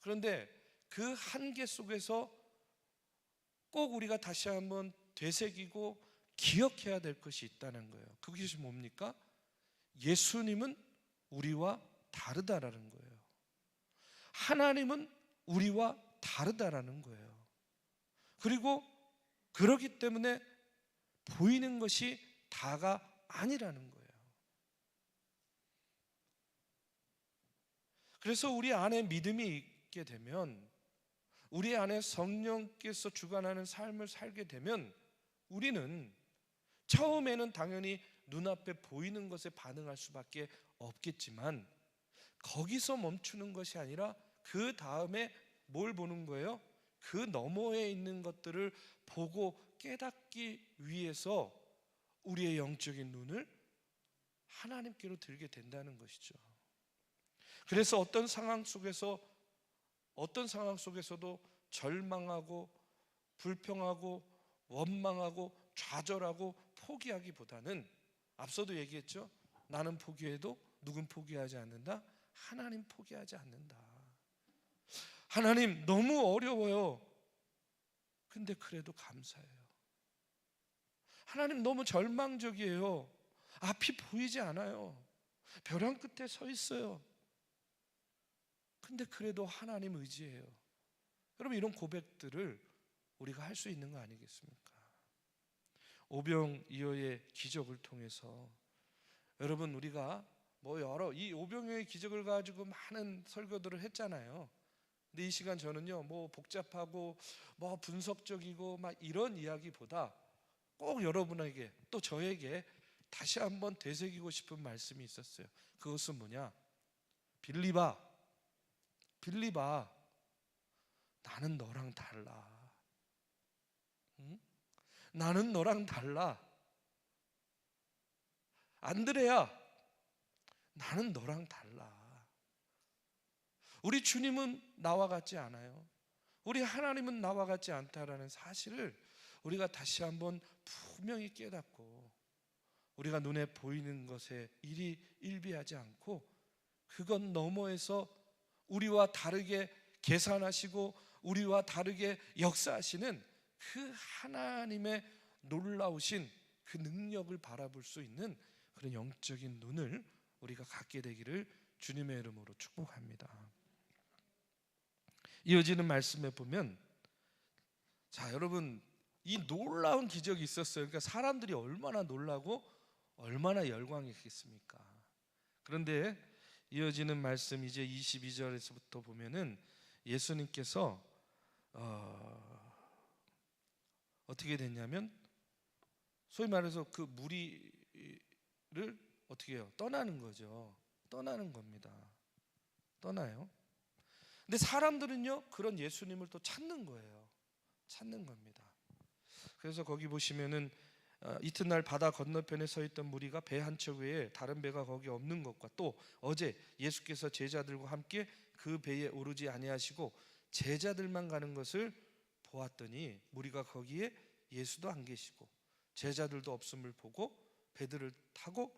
그런데 그 한계 속에서 꼭 우리가 다시 한번 되새기고 기억해야 될 것이 있다는 거예요. 그것이 뭡니까? 예수님은 우리와 다르다라는 거예요. 하나님은 우리와 다르다라는 거예요. 그리고 그렇기 때문에 보이는 것이 다가 아니라는 거예요. 그래서 우리 안에 믿음이 있게 되면, 우리 안에 성령께서 주관하는 삶을 살게 되면, 우리는 처음에는 당연히 눈앞에 보이는 것에 반응할 수밖에 없겠지만, 거기서 멈추는 것이 아니라 그 다음에 뭘 보는 거예요? 그 너머에 있는 것들을 보고 깨닫기 위해서 우리의 영적인 눈을 하나님께로 들게 된다는 것이죠. 그래서 어떤 상황 속에서도 절망하고 불평하고 원망하고 좌절하고 포기하기보다는, 앞서도 얘기했죠. 나는 포기해도 누군 포기하지 않는다? 하나님 포기하지 않는다. 하나님 너무 어려워요. 근데 그래도 감사해요. 하나님 너무 절망적이에요. 앞이 보이지 않아요. 벼랑 끝에 서 있어요. 근데 그래도 하나님 의지해요. 여러분, 이런 고백들을 우리가 할 수 있는 거 아니겠습니까? 오병이어의 기적을 통해서, 여러분, 우리가 이 오병이어의 기적을 가지고 많은 설교들을 했잖아요. 근데 이 시간 저는요, 복잡하고 분석적이고 이런 이야기보다 꼭 여러분에게, 또 저에게 다시 한번 되새기고 싶은 말씀이 있었어요. 그것은 뭐냐? 빌립아, 나는 너랑 달라. 응? 나는 너랑 달라. 안드레야, 나는 너랑 달라. 우리 주님은 나와 같지 않아요. 우리 하나님은 나와 같지 않다라는 사실을 우리가 다시 한번 분명히 깨닫고, 우리가 눈에 보이는 것에 일비하지 않고 그것 너머에서 우리와 다르게 계산하시고 우리와 다르게 역사하시는 그 하나님의 놀라우신 그 능력을 바라볼 수 있는 그런 영적인 눈을 우리가 갖게 되기를 주님의 이름으로 축복합니다. 이어지는 말씀에 보면, 자, 여러분, 이 놀라운 기적이 있었어요. 그러니까 사람들이 얼마나 놀라고 얼마나 열광했겠습니까? 그런데 이어지는 말씀, 이제 22절에서부터 보면은 예수님께서 어떻게 됐냐면, 소위 말해서 그 무리를 어떻게 해요? 떠나는 거죠. 떠나는 겁니다. 떠나요. 근데 사람들은요, 그런 예수님을 또 찾는 거예요. 찾는 겁니다. 그래서 거기 보시면은 이튿날 바다 건너편에 서 있던 무리가 배 한 척 외에 다른 배가 거기 없는 것과, 또 어제 예수께서 제자들과 함께 그 배에 오르지 아니하시고 제자들만 가는 것을 보았더니, 무리가 거기에 예수도 안 계시고 제자들도 없음을 보고 배들을 타고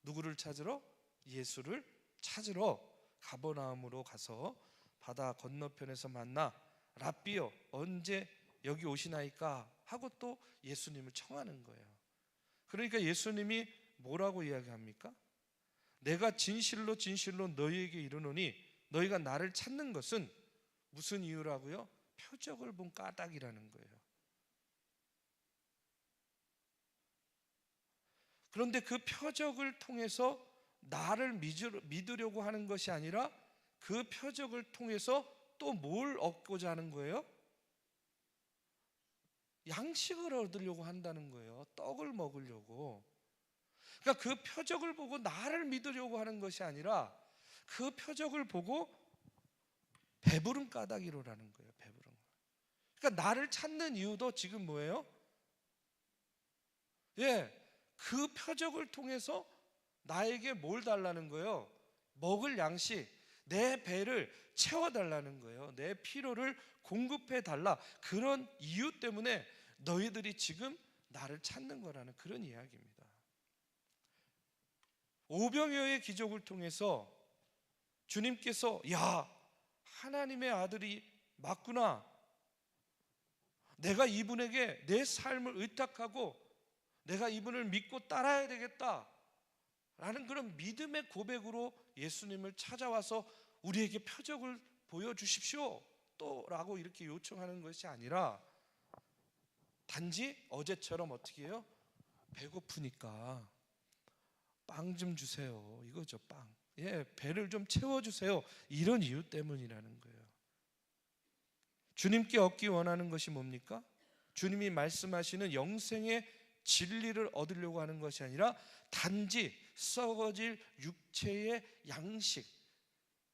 누구를 찾으러? 예수를 찾으러 가버나움으로 가서 바다 건너편에서 만나 랍비여, 언제 여기 오시나이까 하고 또 예수님을 청하는 거예요. 그러니까 예수님이 뭐라고 이야기합니까? 내가 진실로 너희에게 이르노니 너희가 나를 찾는 것은 무슨 이유라고요? 표적을 본 까닭이라는 거예요. 그런데 그 표적을 통해서 나를 믿으려고 하는 것이 아니라 그 표적을 통해서 또 뭘 얻고자 하는 거예요? 양식을 얻으려고 한다는 거예요. 떡을 먹으려고. 그러니까 그 표적을 보고 나를 믿으려고 하는 것이 아니라 그 표적을 보고 배부른 까닭이로라는 거예요. 배부른. 그러니까 나를 찾는 이유도 지금 뭐예요? 그 표적을 통해서 나에게 뭘 달라는 거예요? 먹을 양식, 내 배를 채워달라는 거예요. 내 필요를 공급해달라. 그런 이유 때문에 너희들이 지금 나를 찾는 거라는 그런 이야기입니다. 오병이어의 기적을 통해서 주님께서 하나님의 아들이 맞구나, 내가 이분에게 내 삶을 의탁하고 내가 이분을 믿고 따라야 되겠다 라는 그런 믿음의 고백으로 예수님을 찾아와서 우리에게 표적을 보여주십시오 또 라고 이렇게 요청하는 것이 아니라 단지 어제처럼 어떻게 해요? 배고프니까 빵 좀 주세요 이거죠. 빵. 배를 좀 채워주세요. 이런 이유 때문이라는 거예요. 주님께 얻기 원하는 것이 뭡니까? 주님이 말씀하시는 영생의 진리를 얻으려고 하는 것이 아니라 단지 썩어질 육체의 양식,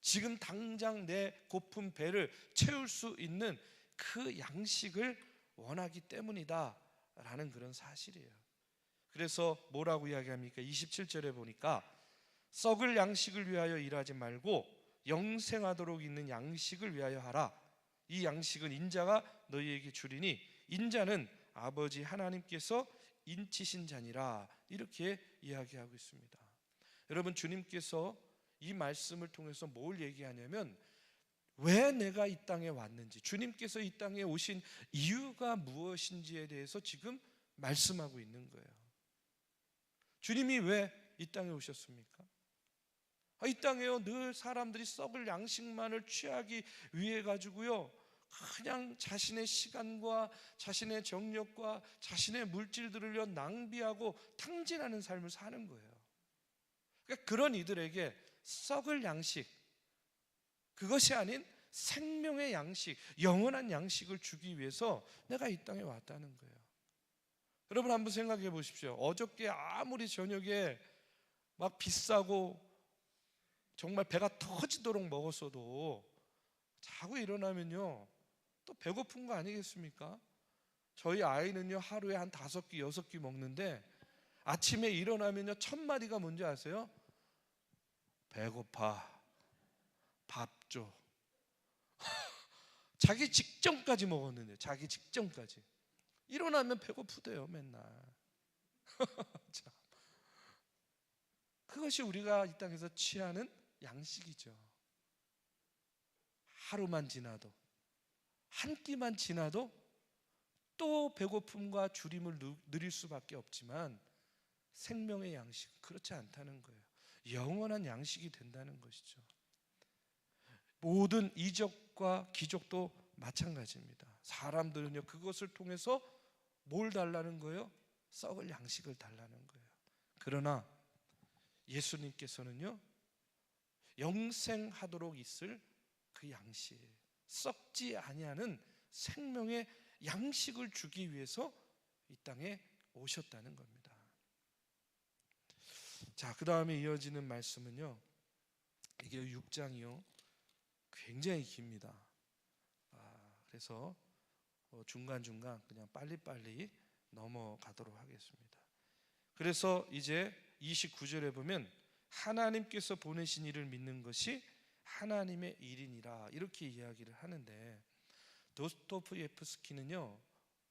지금 당장 내 고픈 배를 채울 수 있는 그 양식을 원하기 때문이다 라는 그런 사실이에요. 그래서 뭐라고 이야기합니까? 27절에 보니까 썩을 양식을 위하여 일하지 말고 영생하도록 있는 양식을 위하여 하라. 이 양식은 인자가 너희에게 주리니 인자는 아버지 하나님께서 인치신 자니라. 이렇게 이야기하고 있습니다. 여러분, 주님께서 이 말씀을 통해서 뭘 얘기하냐면 왜 내가 이 땅에 왔는지, 주님께서 이 땅에 오신 이유가 무엇인지에 대해서 지금 말씀하고 있는 거예요. 주님이 왜 이 땅에 오셨습니까? 이 땅에요 늘 사람들이 썩을 양식만을 취하기 위해 가지고요 그냥 자신의 시간과 자신의 정력과 자신의 물질들을 낭비하고 탕진하는 삶을 사는 거예요. 그러니까 그런 이들에게 썩을 양식, 그것이 아닌 생명의 양식, 영원한 양식을 주기 위해서 내가 이 땅에 왔다는 거예요. 여러분 한번 생각해 보십시오. 어저께 아무리 저녁에 막 비싸고 정말 배가 터지도록 먹었어도 자고 일어나면요 또 배고픈 거 아니겠습니까? 저희 아이는요 하루에 한 5끼 6끼 먹는데 아침에 일어나면요 첫 마디가 뭔지 아세요? 배고파, 밥 줘. 자기 직전까지 먹었는데, 자기 직전까지 일어나면 배고프대요 맨날. 참. 그것이 우리가 이 땅에서 취하는 양식이죠. 하루만 지나도, 한 끼만 지나도 또 배고픔과 주림을 누릴 수밖에 없지만 생명의 양식은 그렇지 않다는 거예요. 영원한 양식이 된다는 것이죠. 모든 이적과 기적도 마찬가지입니다. 사람들은요 그것을 통해서 뭘 달라는 거예요? 썩을 양식을 달라는 거예요. 그러나 예수님께서는요 영생하도록 있을 그 양식, 썩지 아니하는 생명의 양식을 주기 위해서 이 땅에 오셨다는 겁니다. 자, 그 다음에 이어지는 말씀은요 이게 6장이요 굉장히 깁니다. 그래서 중간중간 그냥 빨리빨리 넘어가도록 하겠습니다. 그래서 이제 29절에 보면 하나님께서 보내신 이를 믿는 것이 하나님의 일이니라 이렇게 이야기를 하는데, 도스토옙스키는요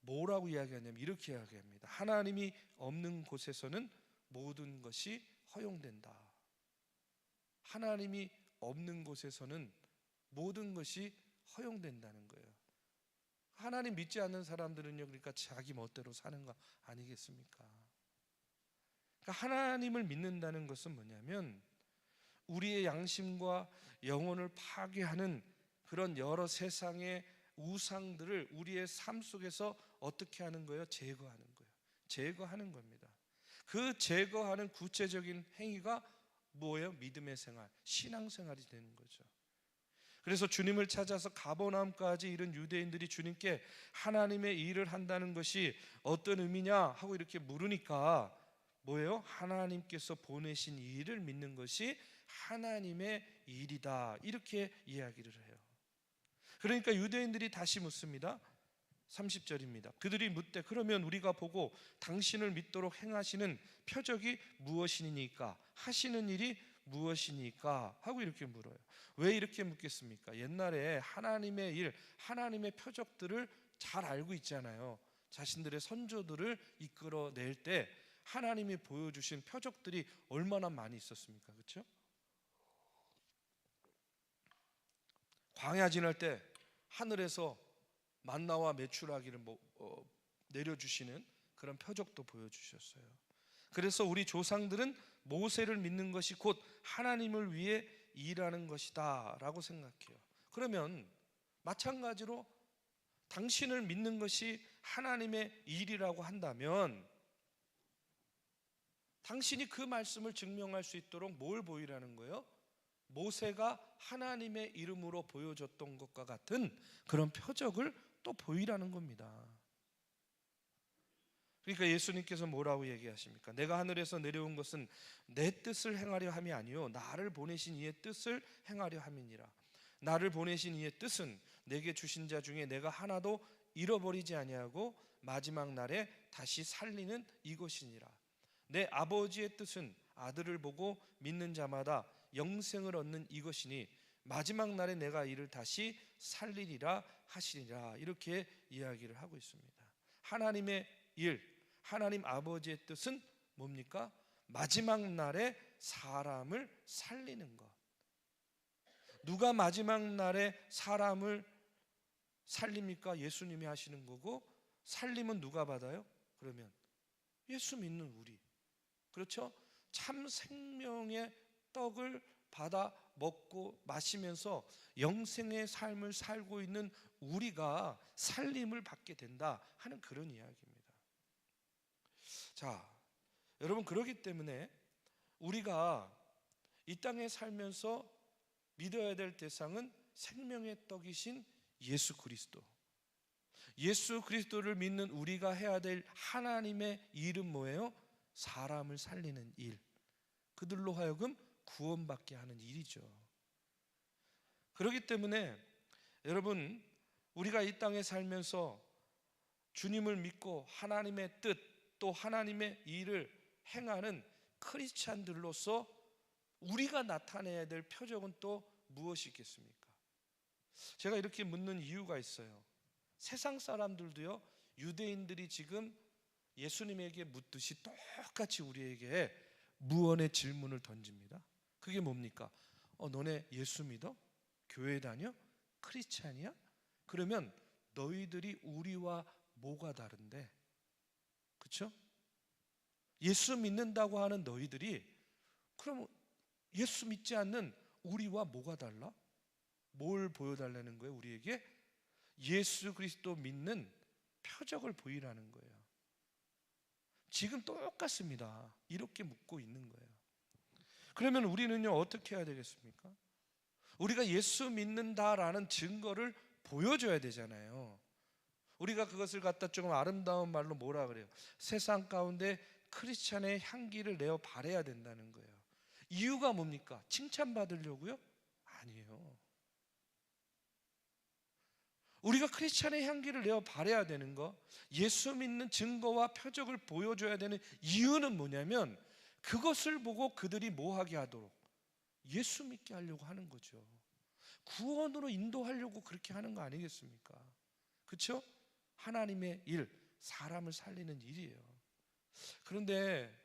뭐라고 이야기하냐면 이렇게 이야기합니다. 하나님이 없는 곳에서는 모든 것이 허용된다. 하나님이 없는 곳에서는 모든 것이 허용된다는 거예요. 하나님 믿지 않는 사람들은요 그러니까 자기 멋대로 사는 거 아니겠습니까? 그러니까 하나님을 믿는다는 것은 뭐냐면 우리의 양심과 영혼을 파괴하는 그런 여러 세상의 우상들을 우리의 삶 속에서 어떻게 하는 거예요? 제거하는 거예요. 제거하는 겁니다. 그 제거하는 구체적인 행위가 뭐예요? 믿음의 생활, 신앙생활이 되는 거죠. 그래서 주님을 찾아서 가버나움까지 이른 유대인들이 주님께 하나님의 일을 한다는 것이 어떤 의미냐 하고 이렇게 물으니까 뭐예요? 하나님께서 보내신 이 일을 믿는 것이 하나님의 일이다, 이렇게 이야기를 해요. 그러니까 유대인들이 다시 묻습니다. 30절입니다. 그들이 묻되 그러면 우리가 보고 당신을 믿도록 행하시는 표적이 무엇이니까, 하시는 일이 무엇이니까 하고 이렇게 물어요. 왜 이렇게 묻겠습니까? 옛날에 하나님의 일, 하나님의 표적들을 잘 알고 있잖아요. 자신들의 선조들을 이끌어낼 때 하나님이 보여주신 표적들이 얼마나 많이 있었습니까? 그렇죠? 광야 지날 때 하늘에서 만나와 메추라기를 내려주시는 그런 표적도 보여주셨어요. 그래서 우리 조상들은 모세를 믿는 것이 곧 하나님을 위해 일하는 것이다 라고 생각해요. 그러면 마찬가지로 당신을 믿는 것이 하나님의 일이라고 한다면 당신이 그 말씀을 증명할 수 있도록 뭘 보이라는 거예요? 모세가 하나님의 이름으로 보여줬던 것과 같은 그런 표적을 또 보이라는 겁니다. 그러니까 예수님께서 뭐라고 얘기하십니까? 내가 하늘에서 내려온 것은 내 뜻을 행하려 함이 아니요 나를 보내신 이의 뜻을 행하려 함이니라. 나를 보내신 이의 뜻은 내게 주신 자 중에 내가 하나도 잃어버리지 아니하고 마지막 날에 다시 살리는 이것이니라. 내 아버지의 뜻은 아들을 보고 믿는 자마다 영생을 얻는 이것이니 마지막 날에 내가 이를 다시 살리리라 하시리라. 이렇게 이야기를 하고 있습니다. 하나님의 일, 하나님 아버지의 뜻은 뭡니까? 마지막 날에 사람을 살리는 것. 누가 마지막 날에 사람을 살립니까? 예수님이 하시는 거고, 살림은 누가 받아요? 그러면 예수 믿는 우리, 그렇죠? 참 생명의 떡을 받아 먹고 마시면서 영생의 삶을 살고 있는 우리가 살림을 받게 된다 하는 그런 이야기입니다. 자, 여러분, 그렇기 때문에 우리가 이 땅에 살면서 믿어야 될 대상은 생명의 떡이신 예수 그리스도. 예수 그리스도를 믿는 우리가 해야 될 하나님의 일은 뭐예요? 사람을 살리는 일, 그들로 하여금 구원받게 하는 일이죠. 그렇기 때문에 여러분, 우리가 이 땅에 살면서 주님을 믿고 하나님의 뜻, 또 하나님의 일을 행하는 크리스찬들로서 우리가 나타내야 될 표적은 또 무엇이 있겠습니까? 제가 이렇게 묻는 이유가 있어요. 세상 사람들도요, 유대인들이 지금 예수님에게 묻듯이 똑같이 우리에게 무언의 질문을 던집니다. 그게 뭡니까? 너네 예수 믿어? 교회 다녀? 크리스찬이야? 그러면 너희들이 우리와 뭐가 다른데? 그렇죠? 예수 믿는다고 하는 너희들이 그럼 예수 믿지 않는 우리와 뭐가 달라? 뭘 보여달라는 거예요? 우리에게 예수 그리스도 믿는 표적을 보이라는 거예요. 지금 똑같습니다. 이렇게 묻고 있는 거예요. 그러면 우리는요, 어떻게 해야 되겠습니까? 우리가 예수 믿는다라는 증거를 보여줘야 되잖아요. 우리가 그것을 갖다 조금 아름다운 말로 뭐라 그래요? 세상 가운데 크리스찬의 향기를 내어 바래야 된다는 거예요. 이유가 뭡니까? 칭찬받으려고요? 아니에요. 우리가 크리스찬의 향기를 내어 바래야 되는 거, 예수 믿는 증거와 표적을 보여줘야 되는 이유는 뭐냐면 그것을 보고 그들이 뭐하게 하도록? 예수 믿게 하려고 하는 거죠. 구원으로 인도하려고 그렇게 하는 거 아니겠습니까? 그렇죠? 하나님의 일, 사람을 살리는 일이에요. 그런데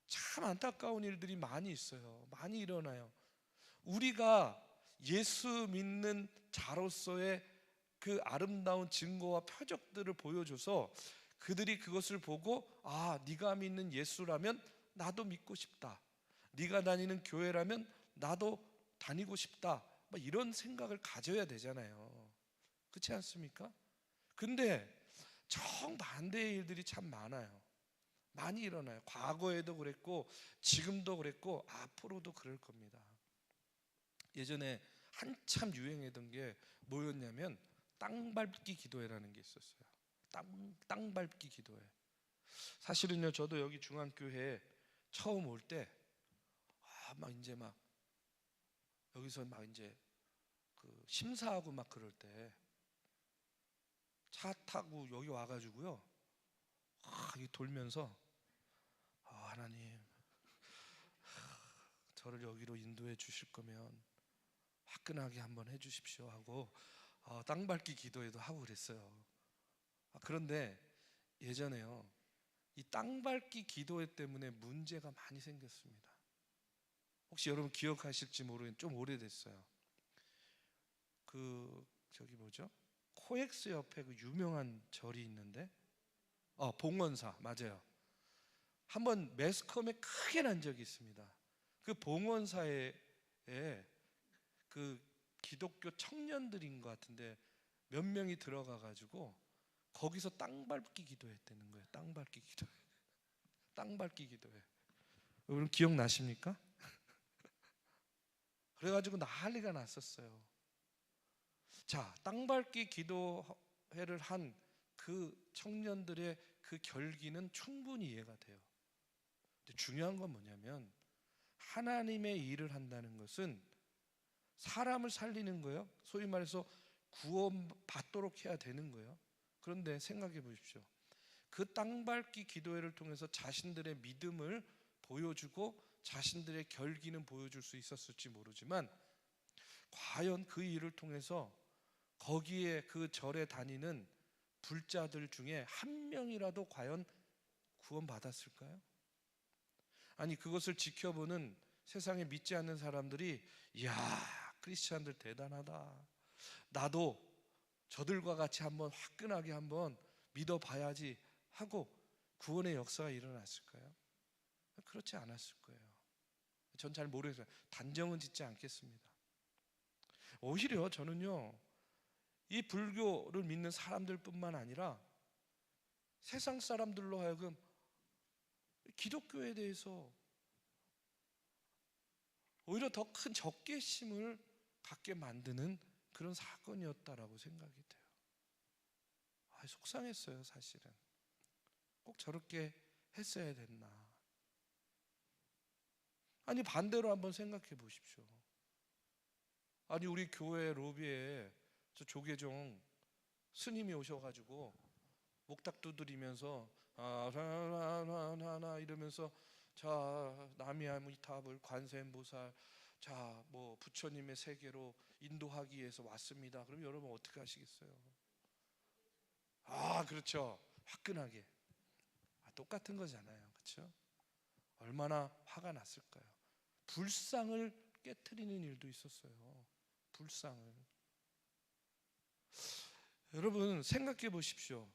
참 안타까운 일들이 많이 있어요. 많이 일어나요. 우리가 예수 믿는 자로서의 그 아름다운 증거와 표적들을 보여줘서 그들이 그것을 보고 네가 믿는 예수라면 나도 믿고 싶다, 네가 다니는 교회라면 나도 다니고 싶다, 이런 생각을 가져야 되잖아요. 그렇지 않습니까? 근데 정반대의 일들이 참 많아요. 많이 일어나요. 과거에도 그랬고 지금도 그랬고 앞으로도 그럴 겁니다. 예전에 한참 유행했던 게 뭐였냐면 땅밟기 기도회라는 게 있었어요. 땅밟기 기도회. 사실은요, 저도 여기 중앙교회 처음 올 때 막 이제 막 여기서 막 이제 그 심사하고 막 그럴 때 차 타고 여기 와가지고요, 이 돌면서 하나님, 저를 여기로 인도해 주실 거면 화끈하게 한번 해주십시오 하고 땅밟기 기도회도 하고 그랬어요. 그런데 예전에요, 이 땅밟기 기도회 때문에 문제가 많이 생겼습니다. 혹시 여러분 기억하실지 모르겠는데 좀 오래됐어요. 그 저기 뭐죠? 코엑스 옆에 그 유명한 절이 있는데 봉원사, 맞아요. 한번 매스컴에 크게 난 적이 있습니다. 그 봉원사에 그 기독교 청년들인 것 같은데 몇 명이 들어가 가지고 거기서 땅밟기 기도했다는 거예요. 땅밟기 기도회. 땅밟기 기도회. 여러분 기억나십니까? 그래가지고 난리가 났었어요. 자, 땅밟기 기도회를 한 그 청년들의 그 결기는 충분히 이해가 돼요. 근데 중요한 건 뭐냐면 하나님의 일을 한다는 것은 사람을 살리는 거예요. 소위 말해서 구원받도록 해야 되는 거예요. 그런데 생각해 보십시오. 그 땅밟기 기도회를 통해서 자신들의 믿음을 보여주고 자신들의 결기는 보여줄 수 있었을지 모르지만 과연 그 일을 통해서 거기에 그 절에 다니는 불자들 중에 한 명이라도 과연 구원받았을까요? 아니, 그것을 지켜보는 세상에 믿지 않는 사람들이 이야, 크리스찬들 대단하다, 나도 저들과 같이 한번 화끈하게 한번 믿어봐야지 하고 구원의 역사가 일어났을까요? 그렇지 않았을 거예요. 전 잘 모르겠어요. 단정은 짓지 않겠습니다. 오히려 저는요, 이 불교를 믿는 사람들뿐만 아니라 세상 사람들로 하여금 기독교에 대해서 오히려 더 큰 적개심을 갖게 만드는 그런 사건이었다라고 생각이 돼요. 속상했어요. 사실은 꼭 저렇게 했어야 됐나. 아니, 반대로 한번 생각해 보십시오. 아니, 우리 교회 로비에 저 조계종 스님이 오셔가지고 목탁 두드리면서 하나하나 이러면서 자, 남이아미타불 관세음보살, 자, 뭐 부처님의 세계로 인도하기 위해서 왔습니다. 그럼 여러분 어떻게 하시겠어요? 그렇죠. 화끈하게. 똑같은 거잖아요. 그렇죠? 얼마나 화가 났을까요? 불상을 깨트리는 일도 있었어요. 불상을. 여러분 생각해 보십시오.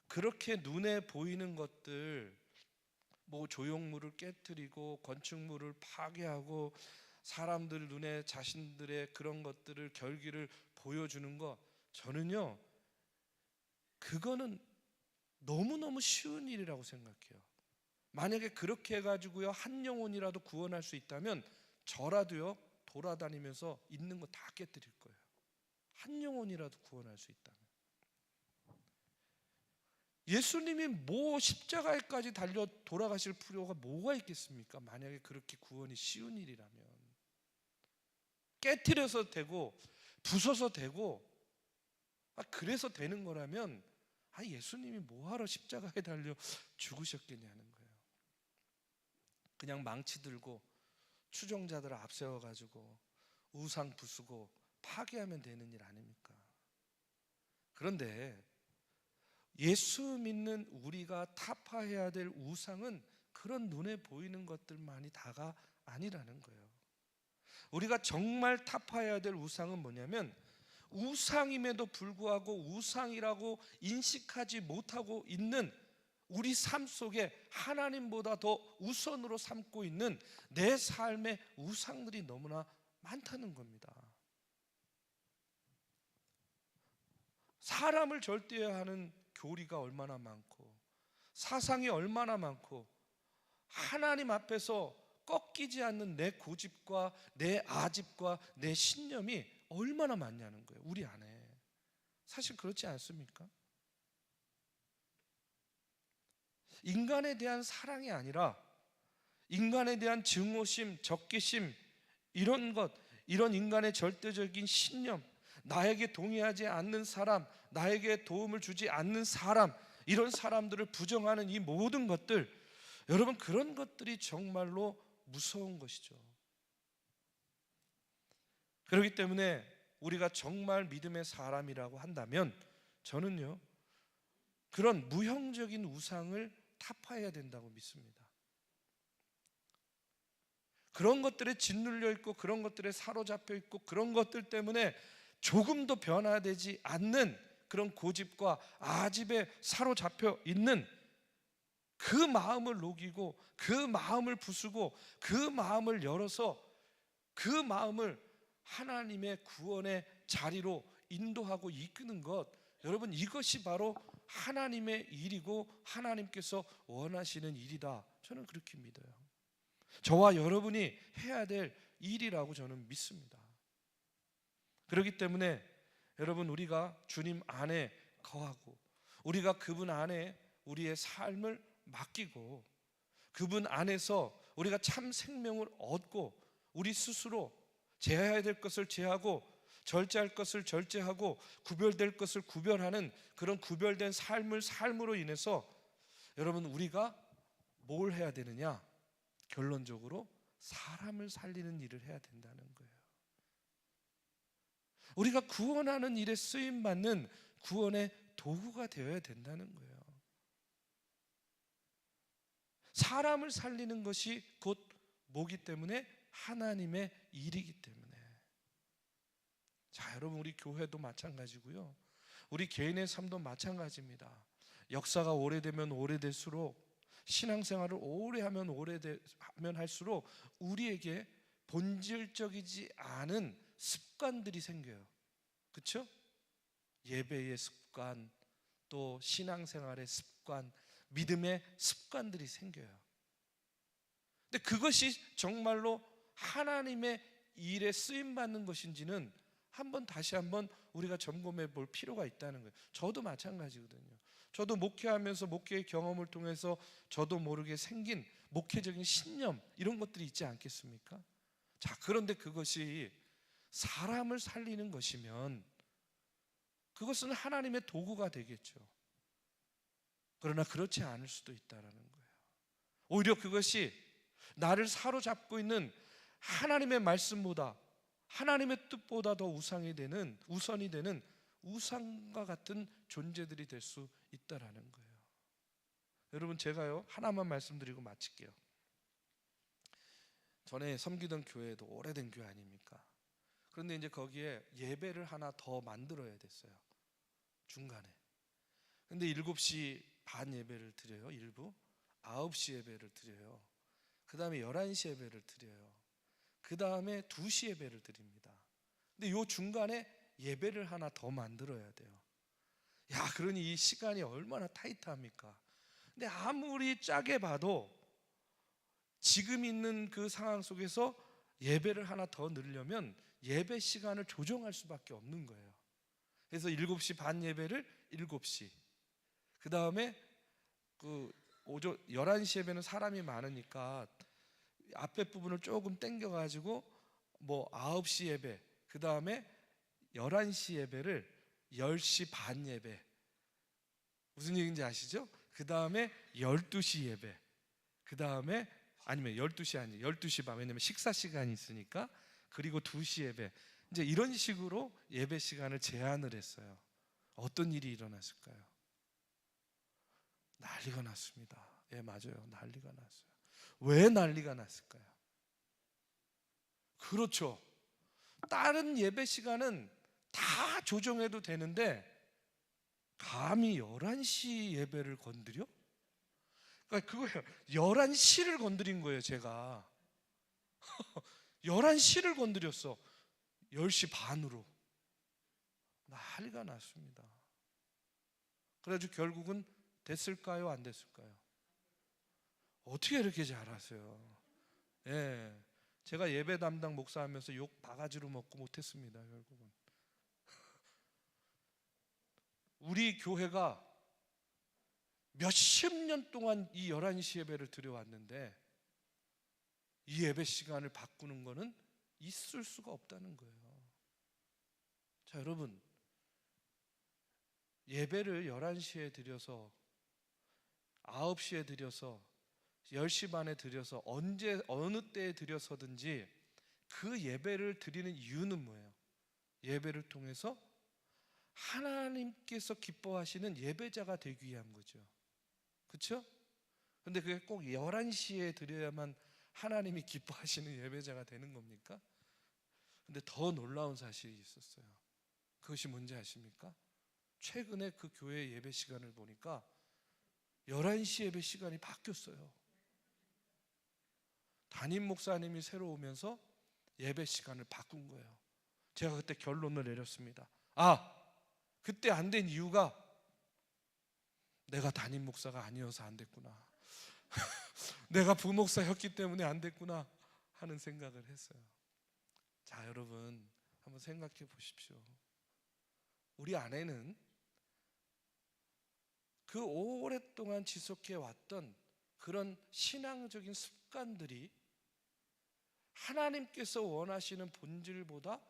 그렇게 눈에 보이는 것들, 뭐 조형물을 깨트리고 건축물을 파괴하고 사람들 눈에 자신들의 그런 것들을 결기를 보여주는 거, 저는요 그거는 너무너무 쉬운 일이라고 생각해요. 만약에 그렇게 해가지고요 한 영혼이라도 구원할 수 있다면 저라도요 돌아다니면서 있는 거 다 깨뜨릴 거예요. 한 영혼이라도 구원할 수 있다면. 예수님이 뭐 십자가에까지 달려 돌아가실 필요가 뭐가 있겠습니까? 만약에 그렇게 구원이 쉬운 일이라면. 깨트려서 되고 부숴서 되고 그래서 되는 거라면 예수님이 뭐하러 십자가에 달려 죽으셨겠냐는 거예요. 그냥 망치 들고 추종자들을 앞세워가지고 우상 부수고 파괴하면 되는 일 아닙니까? 그런데 예수 믿는 우리가 타파해야 될 우상은 그런 눈에 보이는 것들만이 다가 아니라는 거예요. 우리가 정말 타파해야 될 우상은 뭐냐면 우상임에도 불구하고 우상이라고 인식하지 못하고 있는 우리 삶 속에 하나님보다 더 우선으로 삼고 있는 내 삶의 우상들이 너무나 많다는 겁니다. 사람을 절대하는 교리가 얼마나 많고 사상이 얼마나 많고 하나님 앞에서 꺾이지 않는 내 고집과 내 아집과 내 신념이 얼마나 많냐는 거예요, 우리 안에. 사실 그렇지 않습니까? 인간에 대한 사랑이 아니라 인간에 대한 증오심, 적개심, 이런 것, 이런 인간의 절대적인 신념, 나에게 동의하지 않는 사람, 나에게 도움을 주지 않는 사람, 이런 사람들을 부정하는 이 모든 것들, 여러분, 그런 것들이 정말로 무서운 것이죠. 그렇기 때문에 우리가 정말 믿음의 사람이라고 한다면 저는요, 그런 무형적인 우상을 타파해야 된다고 믿습니다. 그런 것들에 짓눌려 있고 그런 것들에 사로잡혀 있고 그런 것들 때문에 조금도 변화되지 않는 그런 고집과 아집에 사로잡혀 있는 그 마음을 녹이고 그 마음을 부수고 그 마음을 열어서 그 마음을 하나님의 구원의 자리로 인도하고 이끄는 것, 여러분, 이것이 바로 하나님의 일이고 하나님께서 원하시는 일이다, 저는 그렇게 믿어요. 저와 여러분이 해야 될 일이라고 저는 믿습니다. 그렇기 때문에 여러분, 우리가 주님 안에 거하고 우리가 그분 안에 우리의 삶을 맡기고 그분 안에서 우리가 참 생명을 얻고 우리 스스로 제해야 될 것을 제하고 절제할 것을 절제하고 구별될 것을 구별하는 그런 구별된 삶으로 인해서 여러분, 우리가 뭘 해야 되느냐? 결론적으로 사람을 살리는 일을 해야 된다는 거예요. 우리가 구원하는 일에 쓰임받는 구원의 도구가 되어야 된다는 거예요. 사람을 살리는 것이 곧 뭐기 때문에? 하나님의 일이기 때문에. 자, 여러분, 우리 교회도 마찬가지고요, 우리 개인의 삶도 마찬가지입니다. 역사가 오래되면 오래될수록, 신앙생활을 오래 하면 할수록 우리에게 본질적이지 않은 습관들이 생겨요. 그렇죠? 예배의 습관, 또 신앙생활의 습관, 믿음의 습관들이 생겨요. 근데 그것이 정말로 하나님의 일에 쓰임받는 것인지는 다시 한번 우리가 점검해 볼 필요가 있다는 거예요. 저도 마찬가지거든요. 저도 목회하면서 목회의 경험을 통해서 저도 모르게 생긴 목회적인 신념, 이런 것들이 있지 않겠습니까? 자, 그런데 그것이 사람을 살리는 것이면 그것은 하나님의 도구가 되겠죠. 그러나 그렇지 않을 수도 있다는 거예요. 오히려 그것이 나를 사로잡고 있는 하나님의 말씀보다, 하나님의 뜻보다 더 우선이 되는 우상과 같은 존재들이 될 수 있다라는 거예요. 여러분, 제가요, 하나만 말씀드리고 마칠게요. 전에 섬기던 교회도 오래된 교회 아닙니까? 그런데 이제 거기에 예배를 하나 더 만들어야 됐어요, 중간에. 근데 7시 반 예배를 드려요, 일부. 9시 예배를 드려요. 그 다음에 11시 예배를 드려요. 그 다음에 2시 예배를 드립니다. 근데 요 중간에 예배를 하나 더 만들어야 돼요. 야, 그러니 이 시간이 얼마나 타이트합니까? 근데 아무리 짜게 봐도 지금 있는 그 상황 속에서 예배를 하나 더 넣으려면 예배 시간을 조정할 수밖에 없는 거예요. 그래서 7시 반 예배를 7시, 그 다음에 11시 예배는 사람이 많으니까 앞에 부분을 조금 당겨가지고 9시 예배, 그 다음에 11시 예배를 10시 반 예배, 무슨 얘기인지 아시죠? 그 다음에 12시 예배, 그 다음에 아니면 12시 아니 12시 반, 왜냐면 식사 시간이 있으니까. 그리고 2시 예배. 이제 이런 식으로 예배 시간을 제한을 했어요. 어떤 일이 일어났을까요? 난리가 났습니다. 예, 맞아요, 난리가 났어요. 왜 난리가 났을까요? 그렇죠, 다른 예배 시간은 다 조정해도 되는데 감히 11시 예배를 건드려? 그러니까 그거예요. 11시를 건드린 거예요, 제가. 11시를 건드렸어. 10시 반으로. 난리가 났습니다. 그래가지고 결국은 됐을까요? 안 됐을까요? 어떻게 이렇게 잘하세요? 예, 제가 예배 담당 목사하면서 욕 바가지로 먹고 못했습니다. 결국은 우리 교회가 몇십 년 동안 이 11시 예배를 드려왔는데 이 예배 시간을 바꾸는 거는 있을 수가 없다는 거예요. 자, 여러분, 예배를 11시에 드려서 9시에 드려서 10시 반에 드려서 언제 어느 때에 드려서든지 그 예배를 드리는 이유는 뭐예요? 예배를 통해서 하나님께서 기뻐하시는 예배자가 되기 위한 거죠. 그렇죠? 근데 그게 꼭 11시에 드려야만 하나님이 기뻐하시는 예배자가 되는 겁니까? 근데 더 놀라운 사실이 있었어요. 그것이 뭔지 아십니까? 최근에 그 교회 예배 시간을 보니까 11시 예배 시간이 바뀌었어요. 담임 목사님이 새로 오면서 예배 시간을 바꾼 거예요. 제가 그때 결론을 내렸습니다. 그때 안 된 이유가 내가 담임 목사가 아니어서 안 됐구나. 내가 부목사였기 때문에 안 됐구나 하는 생각을 했어요. 자, 여러분, 한번 생각해 보십시오. 우리 안에는 그 오랫동안 지속해 왔던 그런 신앙적인 습관들이 하나님께서 원하시는 본질보다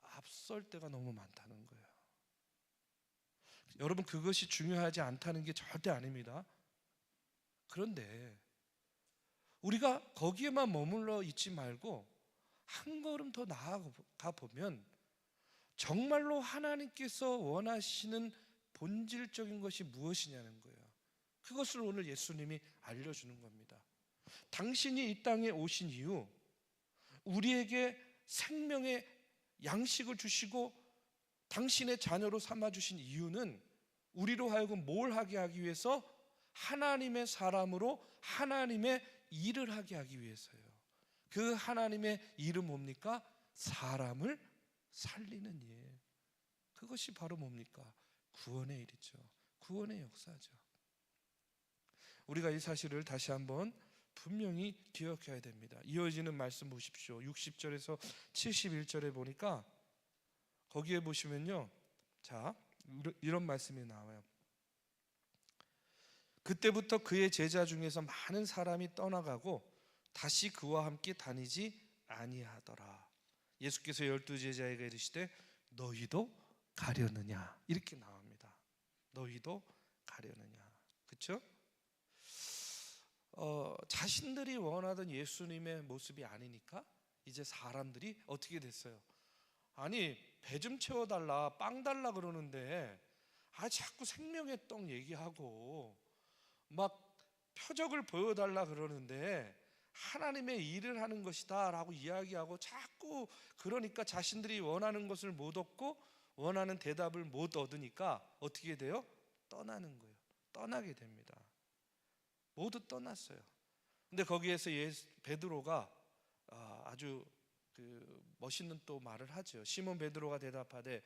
앞설 때가 너무 많다는 거예요. 여러분, 그것이 중요하지 않다는 게 절대 아닙니다. 그런데 우리가 거기에만 머물러 있지 말고 한 걸음 더 나아가 보면 정말로 하나님께서 원하시는 본질적인 것이 무엇이냐는 거예요. 그것을 오늘 예수님이 알려주는 겁니다. 당신이 이 땅에 오신 이유, 우리에게 생명의 양식을 주시고 당신의 자녀로 삼아주신 이유는 우리로 하여금 뭘 하게 하기 위해서? 하나님의 사람으로 하나님의 일을 하게 하기 위해서요. 그 하나님의 일은 뭡니까? 사람을 살리는 일. 그것이 바로 뭡니까? 구원의 일이죠. 구원의 역사죠. 우리가 이 사실을 다시 한번 분명히 기억해야 됩니다. 이어지는 말씀 보십시오. 60절에서 71절에 보니까 거기에 보시면요, 자, 이런 말씀이 나와요. 그때부터 그의 제자 중에서 많은 사람이 떠나가고 다시 그와 함께 다니지 아니하더라. 예수께서 12제자에게 이르시되 너희도 가려느냐, 이렇게 나옵니다. 너희도 가려느냐. 그렇죠? 자신들이 원하던 예수님의 모습이 아니니까 이제 사람들이 어떻게 됐어요? 아니, 배 좀 채워달라, 빵 달라 그러는데 자꾸 생명의 떡 얘기하고 막 표적을 보여달라 그러는데 하나님의 일을 하는 것이다 라고 이야기하고 자꾸 그러니까 자신들이 원하는 것을 못 얻고 원하는 대답을 못 얻으니까 어떻게 돼요? 떠나는 거예요. 떠나게 됩니다. 모두 떠났어요. 근데 거기에서 베드로가 아주 멋있는 또 말을 하죠. 시몬 베드로가 대답하되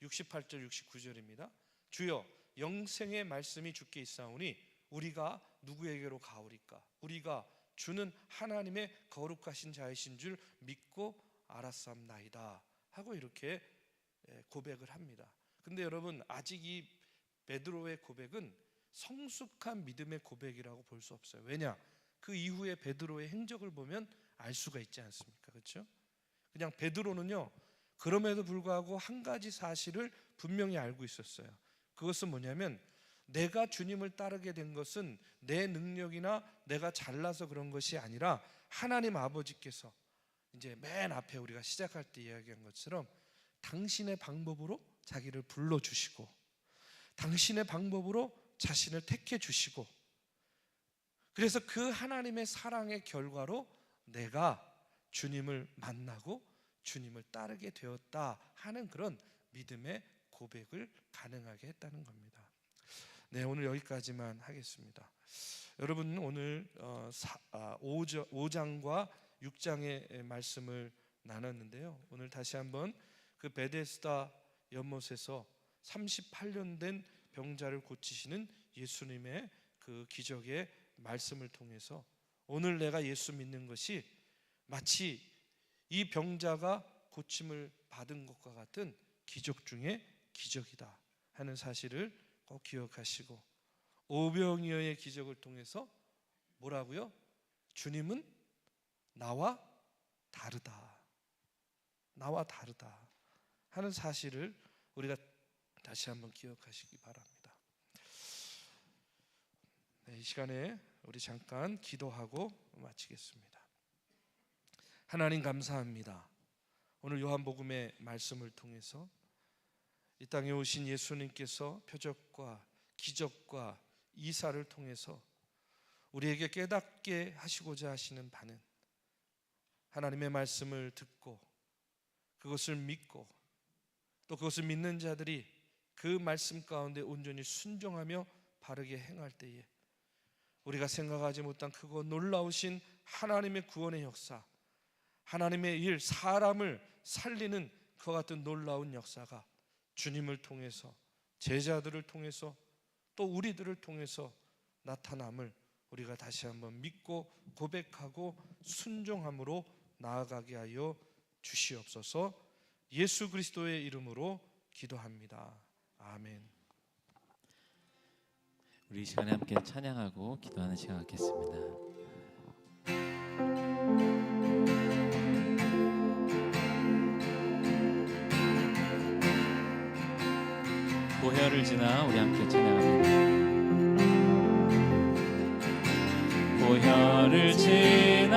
68절 69절입니다. 주여, 영생의 말씀이 주께 있사오니 우리가 누구에게로 가오리까? 우리가 주는 하나님의 거룩하신 자이신 줄 믿고 알았사옵나이다 하고 이렇게 고백을 합니다. 근데 여러분, 아직 이 베드로의 고백은 성숙한 믿음의 고백이라고 볼 수 없어요. 왜냐? 그 이후에 베드로의 행적을 보면 알 수가 있지 않습니까? 그렇죠? 그냥 베드로는요, 그럼에도 불구하고 한 가지 사실을 분명히 알고 있었어요. 그것은 뭐냐면 내가 주님을 따르게 된 것은 내 능력이나 내가 잘나서 그런 것이 아니라 하나님 아버지께서 이제 맨 앞에 우리가 시작할 때 이야기한 것처럼 당신의 방법으로 자기를 불러주시고 당신의 방법으로 자신을 택해 주시고, 그래서 그 하나님의 사랑의 결과로 내가 주님을 만나고 주님을 따르게 되었다 하는 그런 믿음의 고백을 가능하게 했다는 겁니다. 네, 오늘 여기까지만 하겠습니다. 여러분, 오늘 5장과 6장의 말씀을 나눴는데요, 오늘 다시 한번 그 베데스다 연못에서 38년 된 병자를 고치시는 예수님의 그 기적의 말씀을 통해서 오늘 내가 예수 믿는 것이 마치 이 병자가 고침을 받은 것과 같은 기적 중에 기적이다 하는 사실을 꼭 기억하시고, 오병이어의 기적을 통해서 뭐라고요? 주님은 나와 다르다, 나와 다르다 하는 사실을 우리가 다시 한번 기억하시기 바랍니다. 네, 이 시간에 우리 잠깐 기도하고 마치겠습니다. 하나님 감사합니다. 오늘 요한복음의 말씀을 통해서 이 땅에 오신 예수님께서 표적과 기적과 이사를 통해서 우리에게 깨닫게 하시고자 하시는 바는 하나님의 말씀을 듣고 그것을 믿고 또 그것을 믿는 자들이 그 말씀 가운데 온전히 순종하며 바르게 행할 때에 우리가 생각하지 못한 크고 놀라우신 하나님의 구원의 역사, 하나님의 일, 사람을 살리는 그와 같은 놀라운 역사가 주님을 통해서, 제자들을 통해서, 또 우리들을 통해서 나타남을 우리가 다시 한번 믿고 고백하고 순종함으로 나아가게 하여 주시옵소서. 예수 그리스도의 이름으로 기도합니다. 아멘. 우리 이 시간에 함께 찬양하고 기도하는 시간 갖겠습니다. 보혈을 지나 우리 함께 찬양합니다. 보혈을 지나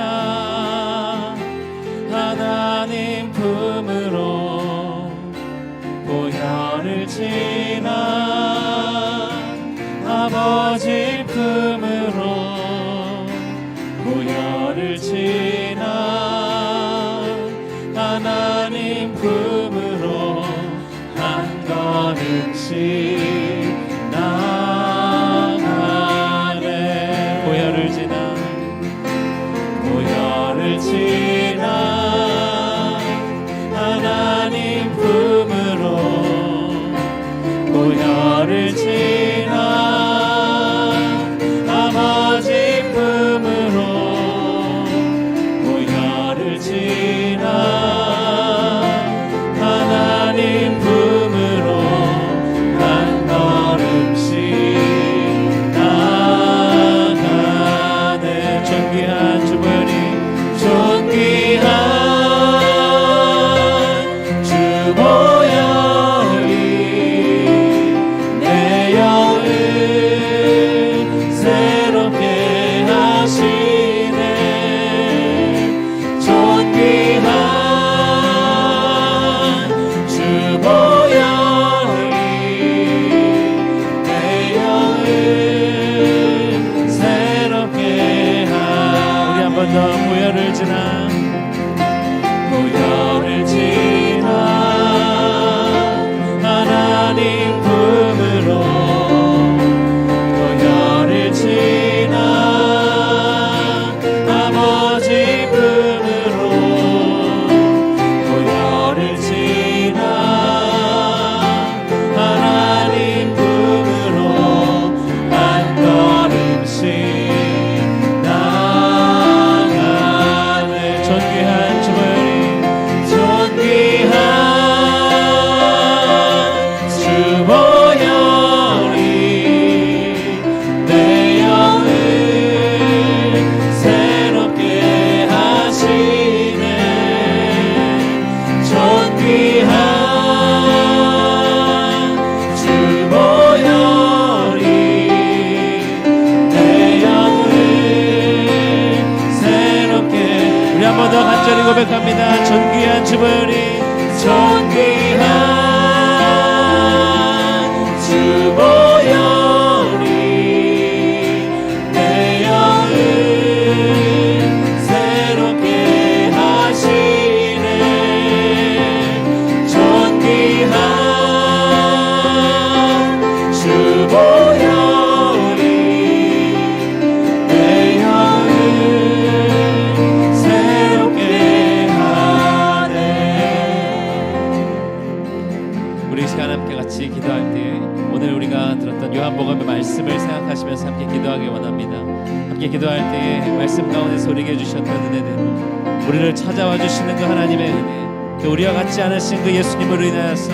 하나님 품으로, 보혈을 지나 아버지 품으로, 보혈을 지나 하나님 품으로 한 걸음씩 나가네. 보혈을 지나, 보혈을 지나 하나님 품으로, 보혈을 지나 아버지 품으로, 보혈을 지나 하나님 품으로 한 걸음씩 나가네. 존귀한 주 보혈이, 존귀한 주 보혈이 내 영을 새롭게 하시네. 존귀한 주 보혈이 내 영을 새롭게 하. 우리 한 번 더 보혈을 지나, 보혈을 지나 하나님 품으로, 보혈을 지나 아버지 품으로, 보혈을 지나 하나님 품으로 한 걸음씩 나가네. 존귀한 주 보혈이, 존귀한 주 보혈이 내 영을 새롭게 하시네. 존귀한 주 보혈이 내 영을 새롭게. 우리 한 번 더 간절히 고백합니다. 존귀한 주 보혈이, 존귀한 주 보혈이 내 영을 새롭게 하시네. 존귀한 주 보혈이 내 영을 새롭게 하네. 말씀 가운데서 우리에게 주셨던 은혜대로 우리를 찾아와 주시는 그 하나님의 은혜, 또 우리와 같지 않으신 그 예수님으로 인하여서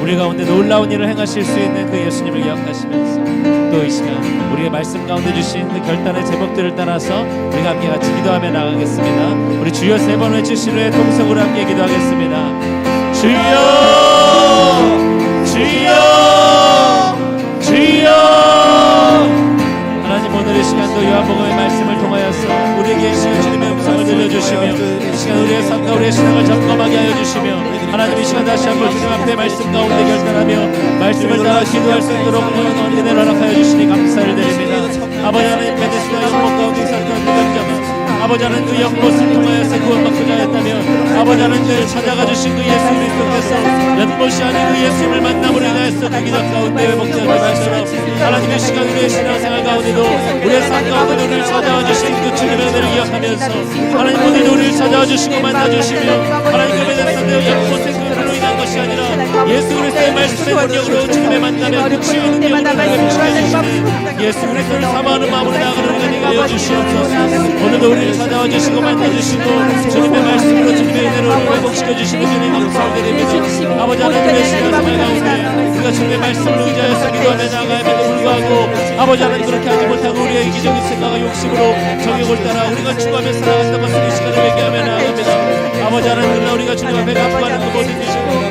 우리 가운데 놀라운 일을 행하실 수 있는 그 예수님을 기억하시면서 또 이 시간 우리의 말씀 가운데 주신 그 결단의 제목들을 따라서 우리가 함께 같이 기도하며 나가겠습니다. 우리 주여 세 번 외치신 후에 동성으로 함께 기도하겠습니다. 주여 주여 주여. 하나님 오늘의 시간도 요한복음의 말씀을 통하여서 우리에게 이 시간 주님의 음성을 들려주시며 이 시간 우리의 삶과 우리의 신앙을 점검하게 하여 주시며 하나님 이 시간 다시 한번 주님 앞에 말씀 가운데 결단하며 말씀을 따라 기도할 수 있도록 은혜를 허락하여 주시니 감사를 드립니다. 아버지 하나님 베데스다 연못 가운데 있었던 그 감정은 아버지 하나님 그 연못을 통하여서 구원받고자 했다면 아버지 하나님 그를 찾아가 주신 그 예수 그리스도께서 연못이 아닌 그 예수님을 만남으로 인하여서 그 기적 가운데 회복되었던 말처럼 하나님의 시간 우리의 신앙생활 가운데도 우리의 삶 가운데도 우리를 찾아와 주신 그 주님의 은혜를 기억하면서 하나님 오늘도 우리를 찾아와 주시고 만나주시며 하나님 그 베데스다 연못의 그로 인한 것이 아니라 예수 그리스도의 말씀의 능력으로 주님의 만남에 그 치유의 능력으로 우리에게 비춰주시는 예수 그리스도를 사모하는 마음으로 나아가는 우리가 되게 하여 주시옵소서. 오늘도 우리를 찾아와 주시고 만나주시고 주님의 말씀으로 주님의 은혜로 우리를 회복시켜 주시는 주님 감사드립니다. 아버지 하나님의 시간 가운데 우리가 주님의 말씀을 의지하여서 기도하며 나아감에도 불구하고 아버지 하나님 그렇게 하지 못하고 우리의 이기적인 생각과 욕심으로 정욕을 따라 우리가 추구하며 살아갔던 것을 이 시간에 회개하며 나아갑니다. 아버지 하나님 그러나 우리가 주님 앞에 갚아가는 그 모든 일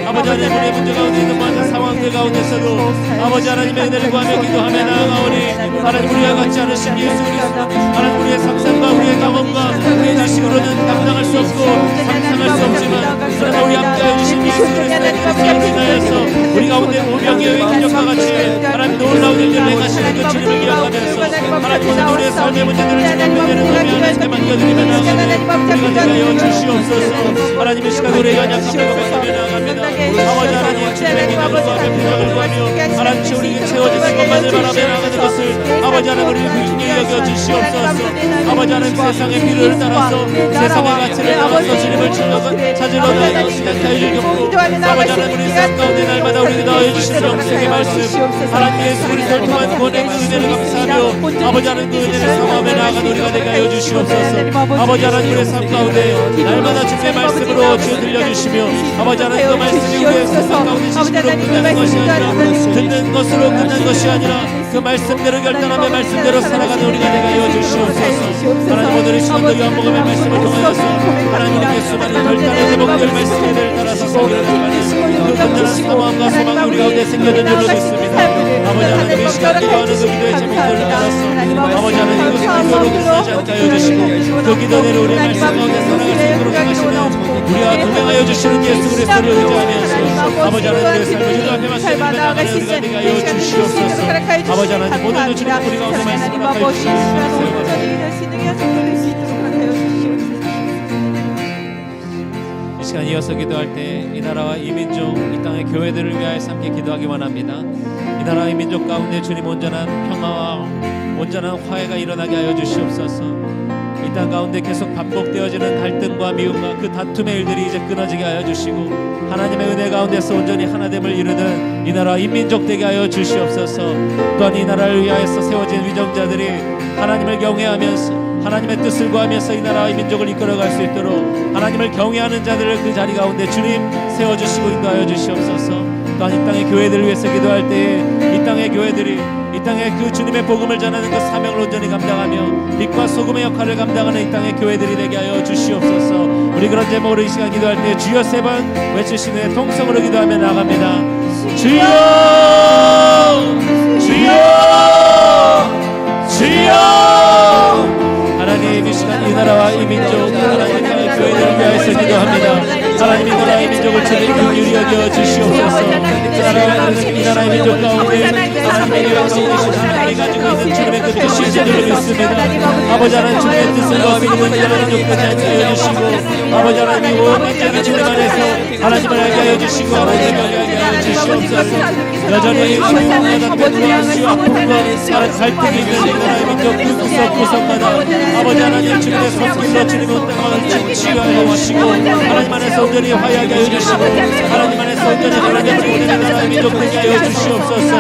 아버지 하나님 우리의 문제 가운데 있는 모든 상황들 가운데서도 아버지 하나님의 은혜를 구하며 기도하며 나아가오니 하나님 우리와 같지 않으신 예수 그리스도 하나님 우리의 상상과 우리의 경험과 우리의 지식으로는 감당할 수 없고 상상할 수 없지만 그러나 우리 함께하여 주신 예수 그리스도의 은혜로 인하여서 우리 가운데 오병이어 기적과 같이 하나님 놀라운 일들을 행하시는 그 주님을 기억하면서 하나님 오늘 우리의 삶의 문제들을 주님 앞에 내려놓으며 하나님께 맡겨드리며 나아가며 우리가 되게 하여 주시옵소서. 하나님의 시간 우리의 연약함을 고백하며 나아갑니다. 아버지 하나님 주님의 기적을 구하며 부탁을 구하며 하나님 우리에게 채워주신 것만을 바라며 나아가는 것을 아버지 하나님 우리를 귀중히 여겨 주시옵소서. 아버지 하나님 세상의 필요를 따라서 세상의 가치를 따라서 주님을 찾으러 나아가는 시간 하여 주옵고 아버지 하나님 우리 삶 가운데 날마다 우리에게 나아여 주시는 영생의 말씀 하나님 예수 그리스도를 통한 구원의 그 은혜를 감사하며 아버지 하나님 그 은혜를 사모하며 나아가는 우리가 되게 하여 주시옵소서. 아버지 하나님 우리의 삶 가운데 날마다 주님의 말씀으로 주여 들려주시며 아버지 하나님 그 말씀이 우리의 세상 가운데 지식으로 끝나는 것이 아니라 듣는 것으로 끝난 것이 아니라 그 말씀대로 결단하며 말씀대로 살아가는 우리가 되게 하여 주시옵소서. 하나님 오늘 이 시간도 요한복음의 말씀을 통하여서 하나님의 수많은 결단의 제목들 말씀을 따라서 성경을 그 간절한 사모함과 소망이 우리 가운데 생겨진 줄로 믿습니다. 아버지 하나님 이 시간 기도하는 그 기도의 제목들을 따라서 아버지 하나님 그 기도로 끝나지 않게 하여 주시고 그 기도대로 우리의 말씀 가운데 살아갈 수 있도록 하시는 우리와 동행하여 주시는 예수 그리스도를 의지하면서 아버지 하나님의 삶을 주님 앞에 맡겨드리며 나아가는 우리가 되게 하여 주시옵소서. 아버지 하나님 오늘도 주님 우리 가운데 말씀을 하여 주시옵소서. 이 시간 이어서 기도할 때 이 나라와 이 민족 이 땅의 교회들을 위하여서 함께 기도하기 원합니다. 이 나라와 이 민족 가운데 주님 온전한 평화와 온전한 화해가 일어나게 하여 주시옵소서. 이 땅 가운데 계속 반복되어지는 갈등과 미움과 그 다툼의 일들이 이제 끊어지게 하여 주시고 하나님의 은혜 가운데서 온전히 하나됨을 이루는 이 나라 인민족 되게 하여 주시옵소서. 또한 이 나라를 위하여서 세워진 위정자들이 하나님을 경외하면서 하나님의 뜻을 구하면서 이 나라와 이 민족을 이끌어갈 수 있도록 하나님을 경외하는 자들을 그 자리 가운데 주님 세워주시고 인도하여 주시옵소서. 또한 이 땅의 교회들을 위해서 기도할 때에 이 땅의 교회들이 이 땅에 그 주님의 복음을 전하는 그 사명을 온전히 감당하며 빛과 소금의 역할을 감당하는 이 땅의 교회들이 되게 하여 주시옵소서. 우리 그런 제목으로 이 시간 기도할 때 주여 세 번 외치신 후에 통성으로 기도하며 나갑니다. 주여 주여 주여. 하나님 이 시간 이 나라와 이 민족 하나님 땅의 교회들을 위하여서 기도합니다. 하나님 이 나라의 민족을 주님 긍휼히 여겨 주시옵소서. 이 나라의 민족 가운데 하나님의 영광 되신 하나님이 가지고 있는 주님의 그 뜻이 제대로 믿습니다. 아버지 하나님 주님의 뜻을 거스르는 자는 욕되지 않게 하여 주시고 아버지 하나님 온전히 주님 안에서 하나님을 알게 하여 주시고 하나님을 알게 하여 주시옵소서. 여전히 시공마다 배도하시고 아픔과 갈등이 있는 이 나라의 민족 구석구석마다 아버지 하나님 주님의 손길로 주님의 땅을 치유하여 위하여 주시고 하나님 안에서 온전히 화해하게 하여 주시고 하나님 안에서 온전히 하나님을 우리의 나라 민족 되게 하여 주시옵소서.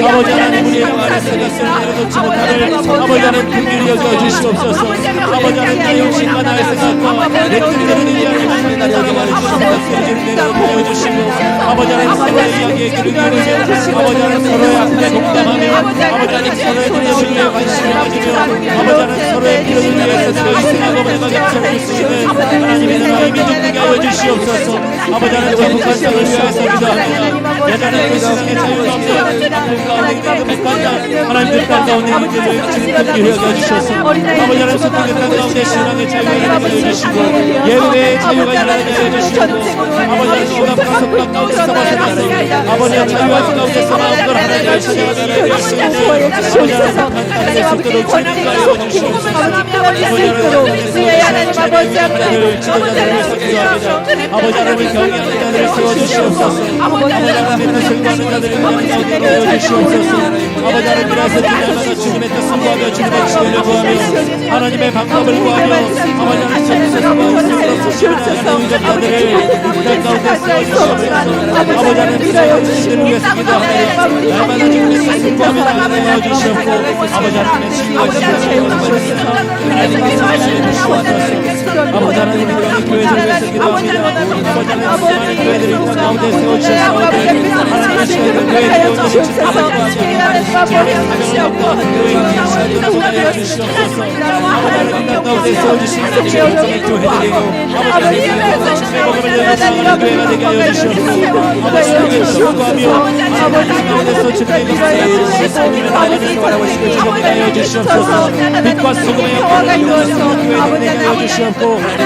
아버지 하나님 우리의 영 안에서 것을 내려놓지 못하는 아버지 하나님 긍휼히 여겨 주시옵소서. 아버지 하나님 나의 욕심과 나의 생각과 내 뜻대로 이야기하는 하나님 말씀을 내려놓여 주시고 아버지 하나님 서로의 이야기에 귀를 기울이며 아버지 하나님 서로의 앞에 공감하며 아버지 하나님 서로의 문제를 위해 관심을 가지며 아버지 하나님 서로의 필요를 위해서 저희승하고 내가 감사를 수 있는 하나님의 나라의 민족 되게 하여 주시옵소서. 아버지 하나님 저 북한성을 위하여서 기도합니다. 여전한 그 세상의 자유가 없는 아픔 가운데 있는 그 북한당 하나님 땅 가운데 이들을 지금 긍휼히 여겨 주셔서 아버지 하나님 소통의 땅 가운데 신앙의 자유가 일어나게 하여 주시고 예배의 자유가 일어나게 하여 주시고 아버지 하나님 오감과 속박 가운데서 벗어나서 아버지의 자유와 가운데서 마음껏 하나님을 찬양하며 될 수 있는 아버지 하나님 땅에 속도록 주님과 하여 주시옵소서. 아버지 하나님 아버지 하나님을 지도자들을 위해서 기도합니다. 아버지 하나님을 경외하는 자들을 세워주시옵소서. 아버지 하나님의 뜻을 구하는 자들을 가운데 하여 주시옵소서. 아버지 하나님이라서 주님마다 주님의 뜻을 구하며 주님의 지혜를 구하며 하나님의 방법을 구하며 아버지 하나님 천국에서 구하시옵소서. 하나님 자들을 땅 가운데 세워주시옵소서. 아버지 하나님 이스라엘 지시를 위해서 기도합니다. 날마다 주님의 뜻을 구하며 나가게 하여 주시옵고 아버지 하나님의 신과 신앙을 구하시옵소서. 하나님의 사랑을 주시옵소서. 아버지 하나님 우리 교회를 위해서 기도합니다. 아버지 하나님 수많은 교회들이 땅 가운데 세워주셔서 하나님의 시간을 교회들이 온전히 지켜주시옵소서. 하여 주시옵소서. 아버지 하나님 땅 가운데 세워주신 하나님의 백성의 교회들이고 아버지 하나님 복음을 내려주시는 교회가 되게 하여 주시옵소서. 아버지 하나님의 수고하며 아버지 가운데서 주님의 것을 예수님의 나라를 바라고 싶은 주님을 하여 주시옵소서. 빛과 소금의 역할을 이루어서 교회를 되게 하여 주시옵고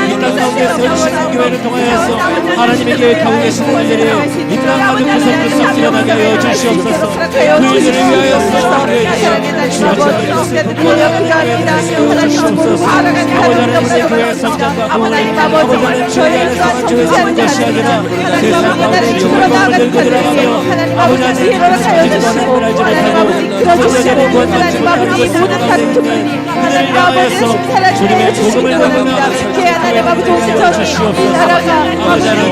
이 땅 가운데 세워주시는 교회를 통하여서 하나님의 교회 가고 계시는 일들이 이 땅 가운데 구석구석 일어나게 하여 주시옵소서. 그 일들을 위하여서 주시옵소서. 아버지 하나님의 교회의 성장과 구원을 아버지 하나님 교회 안에서 주의 사는 것이 아니라 세상 가운데 주의 법을 들고 들어가며 아버지 하나님 하나님을 알지 못하고 천사들의 구원받지 못하는 것을 가운데 있는 그들을 향하여서 주님의 복음을 전하며 하나님 아버지 주시옵소서. 아버지 하나님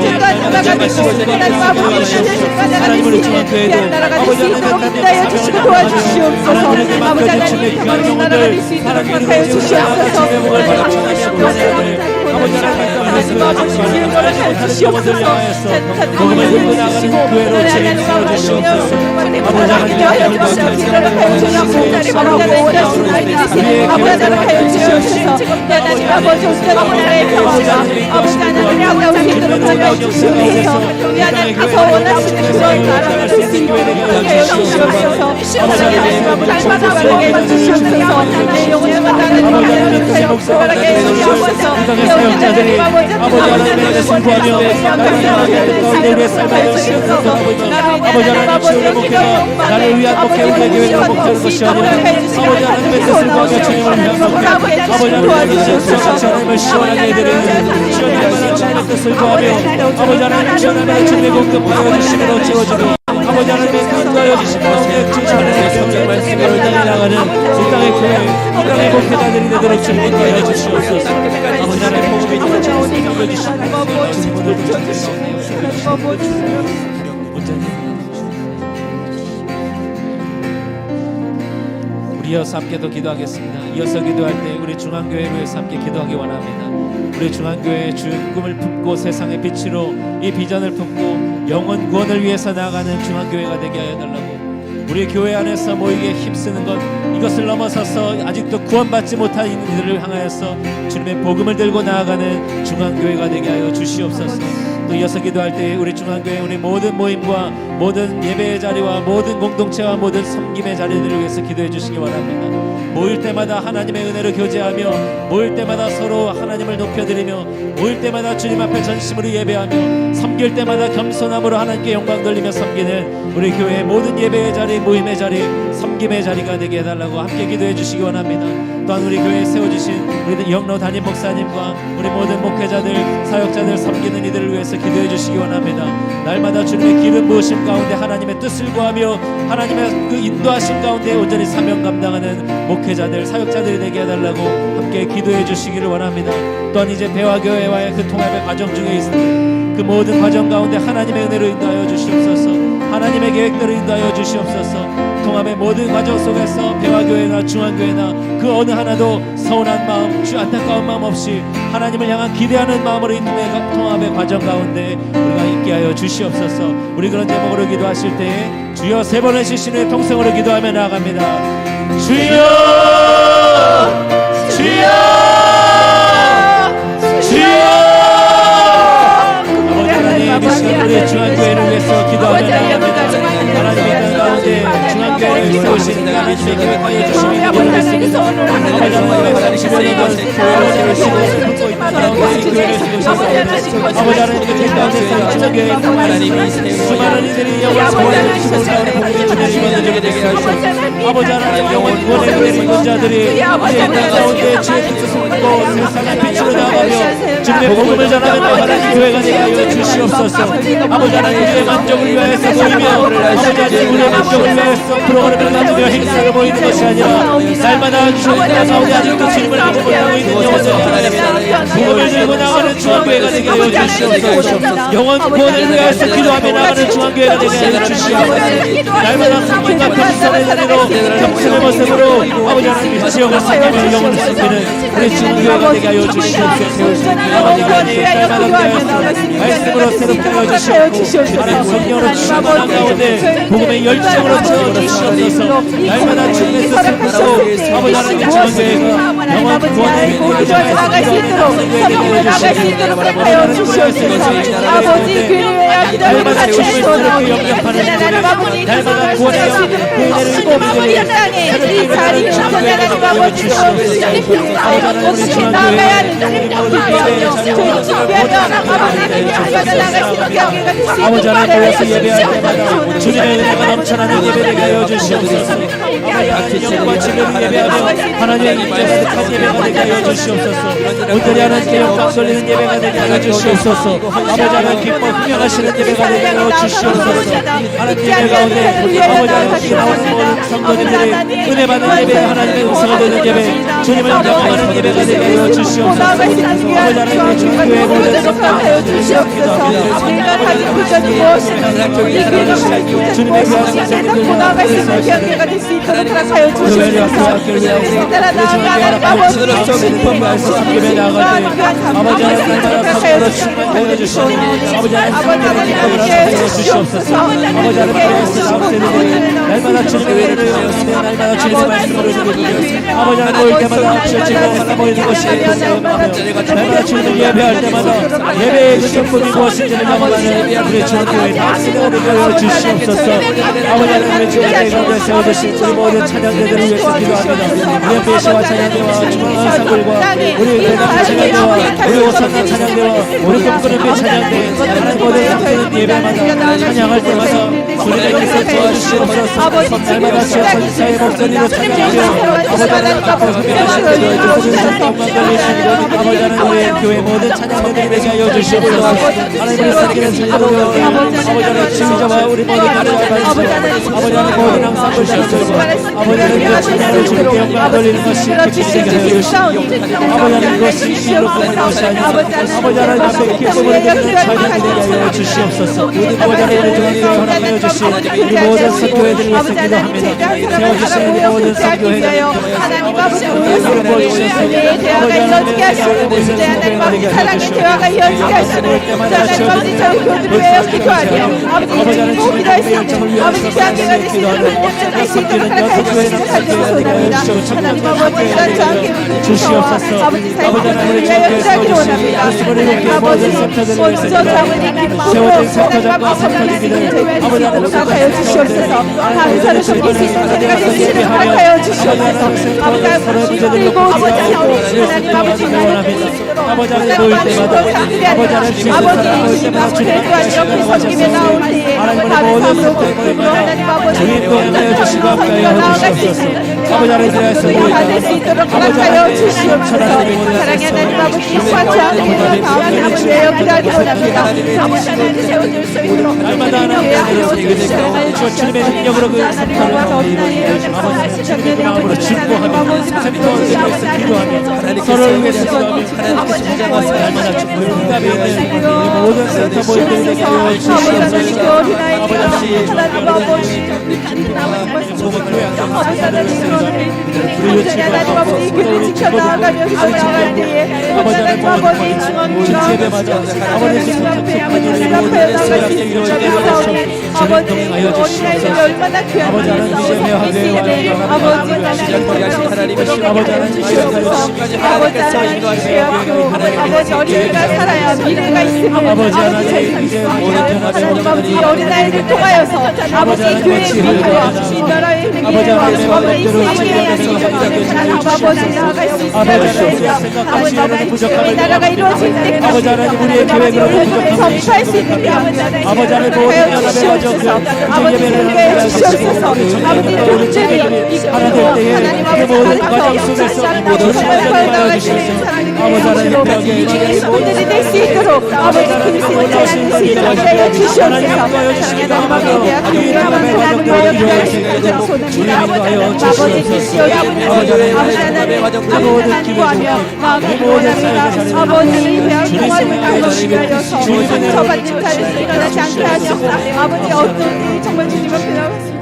하나님을 중앙교회도 아버지 하나님 사명을 도와주시옵소서. 아버지 하나님 영혼들 사랑하게 주시옵소서. 주님의 복을 바라보시며 아버지 하나님 하나님 영혼들을 향하여서 복음을 들고 나가는 교회로 책임져 주시옵소서. 아버지 하나님 사역자들이 아버지 하나님의 뜻을 구하며 가운데 우리의 삶을 주시옵소서. 아버지 하나님 주의 목회가 나를 위한 목회 우리의 교회가 목회하는 것이 아니라 아버지 하나님의 뜻을 구하며 주님을 위한 목회 아버지 하나님을 시원하게 해드리는 시원할 만한 주님의 뜻을 구하며 아버지 하나님 시원하며 주님의 공급하여 주시므로 채워주고 아버지 하나님의 인도하여 주신 가운데 주님의 성경 말씀으로 나가는 이 땅의 교회 이 땅의 목회자들이 되도록 주님 인도하여 주시옵소서. 아버지 하나님 복음이 있는 자원이 넘겨주시고 우리 이어서 함께 더 기도하겠습니다. 이어서 기도할 때 우리 중앙교회를 위해서 함께 기도하기 원합니다. 우리 중앙교회의 주의 꿈을 품고 세상의 빛으로 이 비전을 품고 영혼 구원을 위해서 나아가는 중앙교회가 되게 하여 달라고 우리 교회 안에서 모이기에 힘쓰는 것 이것을 넘어서서 아직도 구원받지 못한 이들을 향하여서 주님의 복음을 들고 나아가는 중앙교회가 되게 하여 주시옵소서. 또 이어서 기도할 때 우리 중앙교회 우리 모든 모임과 모든 예배의 자리와 모든 공동체와 모든 섬김의 자리들을 위해서 기도해 주시기 바랍니다. 모일 때마다 하나님의 은혜로 교제하며 모일 때마다 서로 하나님을 높여드리며 모일 때마다 주님 앞에 전심으로 예배하며 섬길 때마다 겸손함으로 하나님께 영광 돌리며 섬기는 우리 교회의 모든 예배의 자리 모임의 자리 섬김의 자리가 되게 해달라고 함께 기도해 주시기 원합니다. 또한 우리 교회에 세워주신 우리 영로 담임 목사님과 우리 모든 목회자들 사역자들 섬기는 이들을 위해서 기도해 주시기 원합니다. 날마다 주님의 기름 부으심 가운데 하나님의 뜻을 구하며 하나님의 그 인도하심 가운데 온전히 사명 감당하는 목회자들 사역자들이 되게 해달라고 함께 기도해 주시기를 원합니다. 또한 이제 배와 교회와의 그 통합의 과정 중에 있는데 그 모든 과정 가운데 하나님의 은혜로 인도하여 주시옵소서. 하나님의 계획대로 인도하여 주시옵소서. 통합의 모든 과정 속에서 배와 교회나 중앙교회나 그 어느 하나도 서운한 마음, 안타까운 마음 없이 하나님을 향한 기대하는 마음으로 이 통합의 과정 가운데 우리가 있게 하여 주시옵소서. 우리 그런 제목으로 기도하실 때에 주여 세 번의 시신의 통성으로 기도하며 나아갑니다. 주여, 주여, 주여. 아버지 하나님, 이 시간 우리의 중앙교회를 위해서 기도하며 나아갑니다. 하나님의 땅 가운데 중앙교회를 세우신 하나님의 계획하여 주시는 일을 했습니다. 아버지 하나님의 30여 년 교회를 세우시고 있는 가운데 이 교회를 세우셔서 아버지 하나님의 가운데서 중앙교회에 수많은 이들이 영원 구원을 주시고 나오는 복음의 주님을 입어드리게 되게 하시옵소서. 아버지 하나님 영원 구원의 은혜를 입은 자들이 이제 땅 가운데 주의 뜻을 숨고 세상의 빛으로 나아가며 주님의 복음을 전하는 하나님 교회가 되게 하여 주시옵소서. 아버지 하나님 우리의 만족을 위하여서 모이며 아버지 하나님 우리의 만족을 위하여서 프로그램을 가지며 행사를 모이는 것이 아니라 날마다 주의 땅 가운데 아직도 주님을 믿고 나가고 있는 영혼들이 하나님 복음을 들고 나가는 중앙교회가 되게 하여 주시옵소서. 영원 구원을 위하여서 기도하며 나가는 중앙교회가 되게 하여 주시옵소서. 날마다 성경과 편지선의 자리로 겸손의 모습으로 아버지 하나님 지역을 섬기며 영혼을 섬기는 우리 중앙교회가 되게 하여 주시옵소서. 아버지 하나님 날마다 우리하여서 말씀으로 새롭게 하여 주시옵고 하나님 성령으로 충만한 가운데 복음의 열정으로 채워주시옵소서. 날마다 주님의 뜻을 따르고 아버지 하나님 중앙교회가 영원 구원의 믿음을 나갈 수 있도록 성령으로 나갈 수 있도록 하여 주시옵소서. 아버지 교회와 기도를 같이 하소서. 날마다 구원의 은혜를 땅에 이 자리에 하나님 아버지 어떻게 나가야 하는지 저희 준비하며 아버지를 향하여 나갈 수 있도록 경계가 될 수 있도록 아버지 하나님 모여서 예배할 때마다 주님의 은혜가 넘쳐나는 예배되게 하여 주시옵소서. 아버지 영과 진리를 예배하며 하나님의 임재에 속한 예배가 되게 하여 주시옵소서. 온전히 하나님께 영광 돌리는 예배가 되게 하여 주시옵소서. 아버지 하나님 기뻐 분명하시는 예배가 되게 하여 주시옵소서. 하나님 예배 가운데 아버지 하나님 나오는 모든 성도님들이 은혜 받는 예배 하나님의 음성을 듣는 예배 주님을 영광하는 예배가 되게 하여 주시옵소서. 아버지 하나님 주님의 모든 성도님을 주시옵소서. 주님의 귀한 성도님을 나갈 수 있는 경계가 될 수 있도록 하여 주시옵소서. 이따라 나아가는 아버지 예배 나아갈 때 아버지 하나님 날마다 성도로 충만하여 주시옵소서. 아버지 하나님 하여 주시옵소서. 아버지 하나님 날마다 주님의 은혜를 영하며 날마다 주님의 말씀을 드리고 아버지 하나님 모일 때마다 주시고 하나 모이는 것이 날마다 주님을 예배할 때마다 예배의 그 정품이 무엇인지를 명하는 우리 주님의 말씀을 드려 주시옵소서. 아버지 하나님의 주님의 가운데 세워주신 우리 모든 찬양대들을 위해서 기도합니다. 우리 배시와 찬양대와 중앙한 사골과 우리 대답 찬양대와 우리 오산나 찬양대와 우리 꿈꾸는 찬양대 하나님 모든 상태는 예배마다 찬양할 때마다 주님의 길을 도와주시옵소서. 날마다 주의 목소리로 찬양하며 아버지 하나님 아버지 하나님 우리의 교회 모든 찬양대들이 되게 하여 주시옵소서. 하나님의 살기는 찬양하며 아버지 하나님 지휘자와 우리 모든 나라의 말씀 아버지 하나님 모든 항상 보시옵소서. 아버지 하나님 그 찬양을 주님께 영광 돌리는 것이 기쁘게 하여 주시옵소서. 아버지 하나님 그것이 일로 보는 것이 아니라 아버지 하나님 앞에 기쁨을 드리는 찬양이 되게 하여 주시옵소서. 모든 아버지 하나님 중앙교회 허락하여 주신 우리 모든 선교회들을 위해서 기도합니다. 세워주시는 우리 모든 선교회들 하나님 아버지 교회에 대화가 이어지게 하시고 하나님 아버지 사랑의 대화가 이어지게 하시고 하나님 아버지 저 교회를 위하여 기도하며 아버지 행복을 위하여 아버지 대학교가 되시는 모든 날씨 있도록 하여 주시옵소서. 하나님 아버지 저 함께 주시옵소서. 아버지 사역을 위하여 기도하기를 원합니다. 아버지 먼저 자문이 세워진 센터장과 센터장들을 아버지 하나님 하여 주시옵소서. 감사를 섬길 수 있는 자리가 되시는 하여 주시옵소서. 아버지 그리고 하나님 아버지 아버지 하나님 모일 때마다 아버지 하나님 아버지 아버지 이렇게 섬기며 나올 때에 하나님의 밤의 모든 삶으로 선택을 기쁨으로 하나님 아버지 주님도 인하여 주시고 함께하여 나아갈 수 주시옵소서. 있는 아버지 하나님 들어가서 우리가 받을 수 있도록 허락하여 주시옵소서. 사랑의 하나님 아버지 화창하고 다음에 남은 내역 기다리고 납니다. 아버지 세워줄 수 있도록 날마다 하나님의 주님의 능력으로 그 아버지 주님의 마음으로 즐거워하며 세미도와 기도해서 기도하며 서로를 위해서 기도하며 하나님께서 무장하사 날마다 주님의 응답이 있는 우리 모든 센터 모임들에게 기도해 주시옵소서. 하나님 아버지 하나님 아버지 교회 지켜나가며 나아갈 때에 하나님 아버지 중앙과 아버지 하나님 앞에 나갈 수 있는 사람이 아버지 어린아이들이 얼마나 귀한 분이시기에 아버지 하나님 주시옵소서. 아버지 하나님 주시옵고 아버지 어린이가 살아야 미래가 있으며 아버지 하나님 아버지 어린아이를 통하여서 아버지 교회의 미래와 이 나라의 미래와 아버지 이 세계의 미래와 아버지 나아갈 수 있으며 아버지 이 나라가 이루어질 때까지 우리의 계획으로 전파할 수 있는 아버지 하나님 주시옵소서. 아버지 교회에 주시옵소서. 아버지 독재를 하나님 아버지 가정 속에서 정말 나아갈 수 있는 사랑의 이주의 손들이 될 수 있도록 아버지 그리스도의 재난을 수 있도록 하여 주시옵소서. 하나님 아버지 하나님 하여 손을 아버지 주시옵소서. 아버지 하나님 구하며 마음을 원합니다. 아버지 대학 통화를 아버지 하여서 상처받는 자를 일어나지 않게 하셔서 아버지 어떤 일이 정말 주님 앞에 나왔습니다.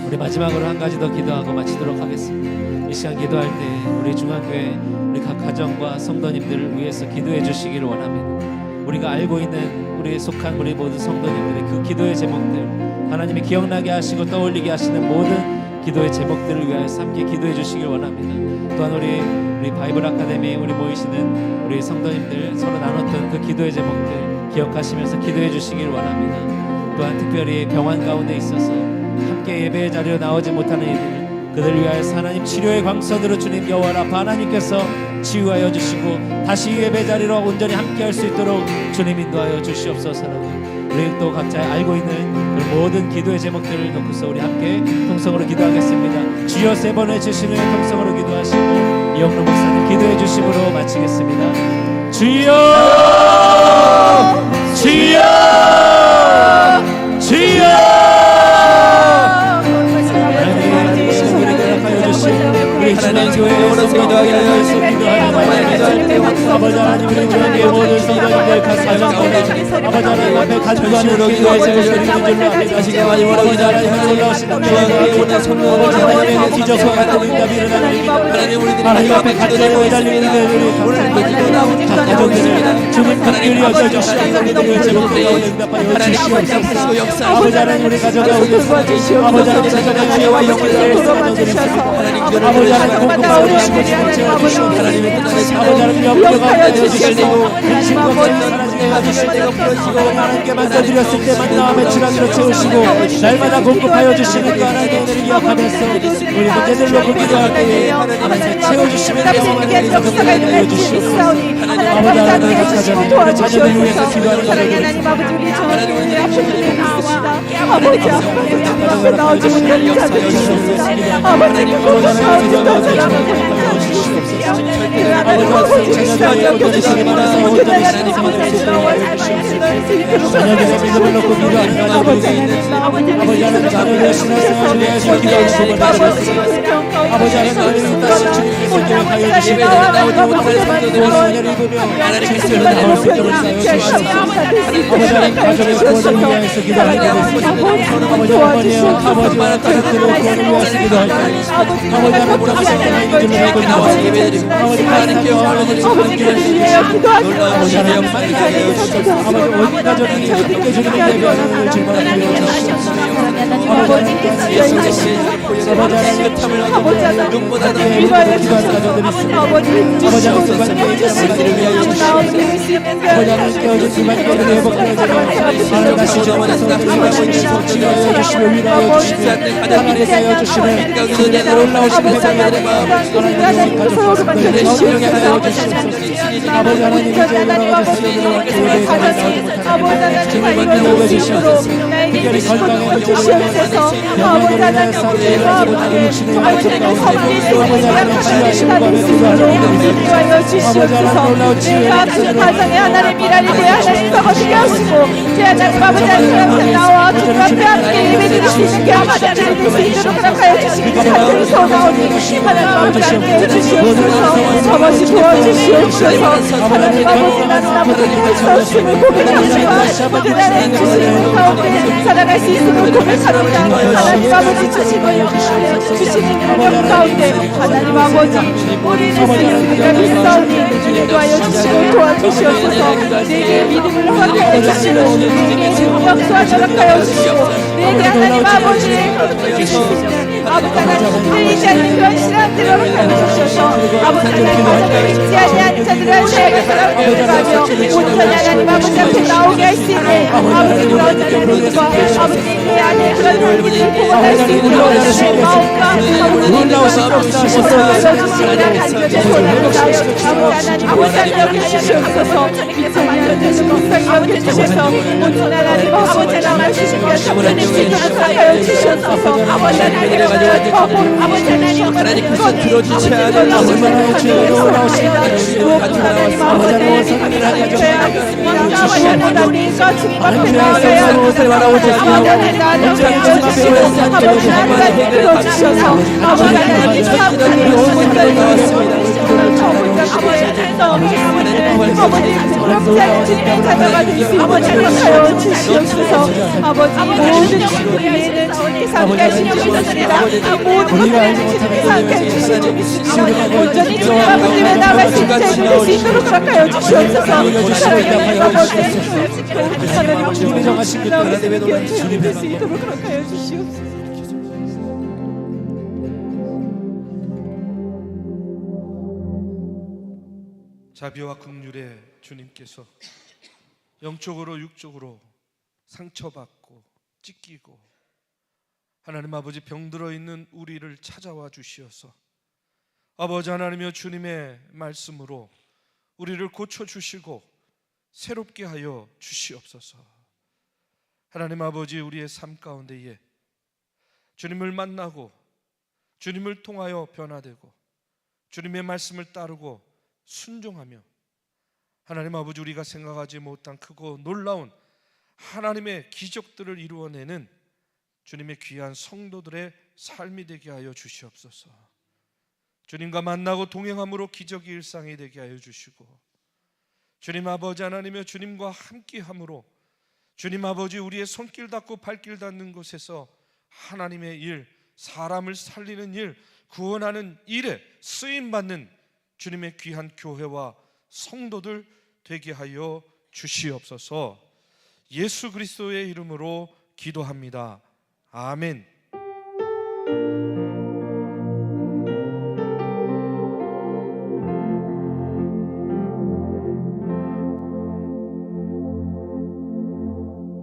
우리 마지막으로 한 가지 더 기도하고 마치도록 하겠습니다. 이 시간 기도할 때 우리 중앙교회 우리 각 가정과 성도님들을 위해서 기도해 주시기를 원합니다. 우리가 알고 있는 우리에 속한 우리 모든 성도님들의 그 기도의 제목들 하나님이 기억나게 하시고 떠올리게 하시는 모든 기도의 제목들을 위하여 함께 기도해 주시길 원합니다. 또한 우리 바이블 아카데미에 우리 모이시는 우리 성도님들 서로 나눴던 그 기도의 제목들 기억하시면서 기도해 주시길 원합니다. 또한 특별히 병환 가운데 있어서 함께 예배의 자리로 나오지 못하는 이들 그들을 위하여 하나님 치료의 광선으로 주님 여호와 라파 하나님께서 치유하여 주시고 다시 예배 자리로 온전히 함께 할 수 있도록 주님 인도하여 주시옵소서라고 우리 또 각자 알고 있는 그 모든 기도의 제목들을 놓고서 우리 함께 통성으로 기도하겠습니다. 주여 세 번 외치시는 통성으로 기도하시고 이영로 목사님 기도해 주심으로 마치겠습니다. 주여 주여 주여 우리 신앙교회에 성도하게 하여서 기도하는 아버지 하나님 우리 교회의 모든 성도님들 각 가정마다 아버지 하나님 앞에 간구하는 기도의 제목들이 있는 줄로 압니다. 아버지 하나님 올라오시는 교회가 오늘 아버지 하나님의 기적과 같은 응답이 일어나는 하나님 앞에 간절히 매달리는 우리 각 가정들을 주님 특별히 여겨주시옵소서. 우리의 제목들 가운데 응답하여 주시옵소서. 아버지 하나님 우리 가정 가운데 아버지 하나님 가정의 지혜와 영광을 가정들이 있습니다. 아버지 하나님 공급하여 주시고 지원하여 주시고 아버지 하나님 염려 가운데 내주시고 근심과 걱정이 사라지게 해주시고 하나님께 만져드렸을 때 만나함의 주라기로 채우시고 날마다 공급하여 주시는 그 하나님의 은혜를 기억하면서 우리 문제들 놓고 기도할 때에 하나님 채워주시면 영원한 역사가 일어날 주시옵소서. 아버지 하나님 우리 자녀들 위해서 기도하는 하나님 아버지 우리 저의 앞에 나와 아버지 앞에 나오지 못하는 자들 주시옵소서. 아버지 자녀들의 믿음을 놓고 기도하는 아버지 하나님 자녀들의 신앙생활을 위해서 기도하시고 아버지 하나님 다시 주님께서 기억하여 주시고 무엇을 입으며 하나님께서 나올 수 있도록 하여 주시옵소서. 아버지 하나님 가정의 구원을 위하여서 기도하는 것입니다. 아버지 어머니여 아버지와 가족들의 구원을 위하여서 기도할 때 아버지 하나님 하나님 줄로 하고 나와서 아버지 하나님께 어머니들이 아버지 하나님 아버지 온 가족이 함께 주님의 예배를 즐거워하며 아버지 예수께서 탐을 하고 눈보다도 기도하는 가족들이 있습니다. 아버지 하나님 그간의 자녀들을 위하여 주시옵소서. 아버지 하나님 깨어진 그간의 회복하여지고 하나님 다시 저만의 성들을 위하여 주시고 치료하여 주시며 위로하여 주시며 하나님께 하여 주시는 그들의 놀라우신 자녀들의 마음 하나님 가족 성들을 성령에 하여 주시옵소서. 아버지 하나님 이제 하나님 아버지 주님의 가정이 아버지 하나님 다 이루어질 수 있도록 나에게 주시고 주시옵소서. 아버지 하나님 주님과 함께 정말 주님의 섬길 수 있는 약한 시간이 있도록 인도하여 주시옵소서. 내가 그 가정에 하나님 일하리 되어 하나님 서거지게 하시고 제 하나님 아버지 하나님 나와 주님 앞에 함께 예배드릴 수 있는 경험하자 드릴 수 있도록 허락하여 주시기 간절히 소원하오니 하나님 아버지 함께 주시옵소서. 저것이 도와주시옵소서. 하나님 아버지 나는 아버지께서 주님을 고백합니다. 그날의 주시는 가운데 살아갈 수 있음을 고백합니다. 하나님 아버지 주시는 능력 가운데 하나님 아버지 우리는 우리가 믿사오니 인도하여 주시고 도와주시옵소서. 내게 믿음을 허락하여 주시고 내게 능력 또한 허락하여 주시고 내게 하나님 아버지 주시는 아버지 하나님 들리지 않는 그런 시간들을 허락하여 주셔서 아버지 하나님 가정을 믿지 아니하는 자들을 사역의 사람들을 가며 온전히 하나님 아버지 앞에 나오게 할 수 있는 아버지 그런 하나님과 아버지 내 안에 그런 하나님을 구원할 수 있도록 내 마음과 아버지 주시기를 간절히 소원합니다. 아버지 하나님 여겨주시옵소서. 미천이 안되는 목사님 여겨주셔서 온전히 하나님 아버지 하나님 주시기를 참전히 믿음을 사하여 주시옵소서. 아버지 하나님 아버지 하나님 그것 들어주지 않은 하나님 아버지 죄악습니다. 우리가 주님 앞에 나와야 아버지 나를 주시고 아버지 하나님 들어주셔서 아버지 하나님 참전히 아버지 부끄럽지 않은 주님의 자녀가 될 수 있는 허락하여 주시옵소서. 아버지 모든 주님의 함께 하시니 믿습니다. 모든 것들을 주님이 함께 해주시니 믿습니다. 온전히 주님 아버지에 나갈 수 있는 될 수 있도록 허락하여 주시옵소서. 사랑하는 아버지 하나님 주님이 정하신 그 나갈 뜻대로 수 있도록 허락하여 주시옵소서. 자비와 긍휼의 주님께서 영적으로 육적으로 상처받고 찢기고 하나님 아버지 병들어 있는 우리를 찾아와 주시어서 아버지 하나님이여 주님의 말씀으로 우리를 고쳐주시고 새롭게 하여 주시옵소서. 하나님 아버지 우리의 삶 가운데에 주님을 만나고 주님을 통하여 변화되고 주님의 말씀을 따르고 순종하며 하나님 아버지 우리가 생각하지 못한 크고 놀라운 하나님의 기적들을 이루어내는 주님의 귀한 성도들의 삶이 되게 하여 주시옵소서. 주님과 만나고 동행함으로 기적이 일상이 되게 하여 주시고 주님 아버지 하나님이여 주님과 함께함으로 주님 아버지 우리의 손길 닿고 발길 닿는 곳에서 하나님의 일, 사람을 살리는 일, 구원하는 일에 쓰임받는 주님의 귀한 교회와 성도들 되게 하여 주시옵소서. 예수 그리스도의 이름으로 기도합니다. 아멘.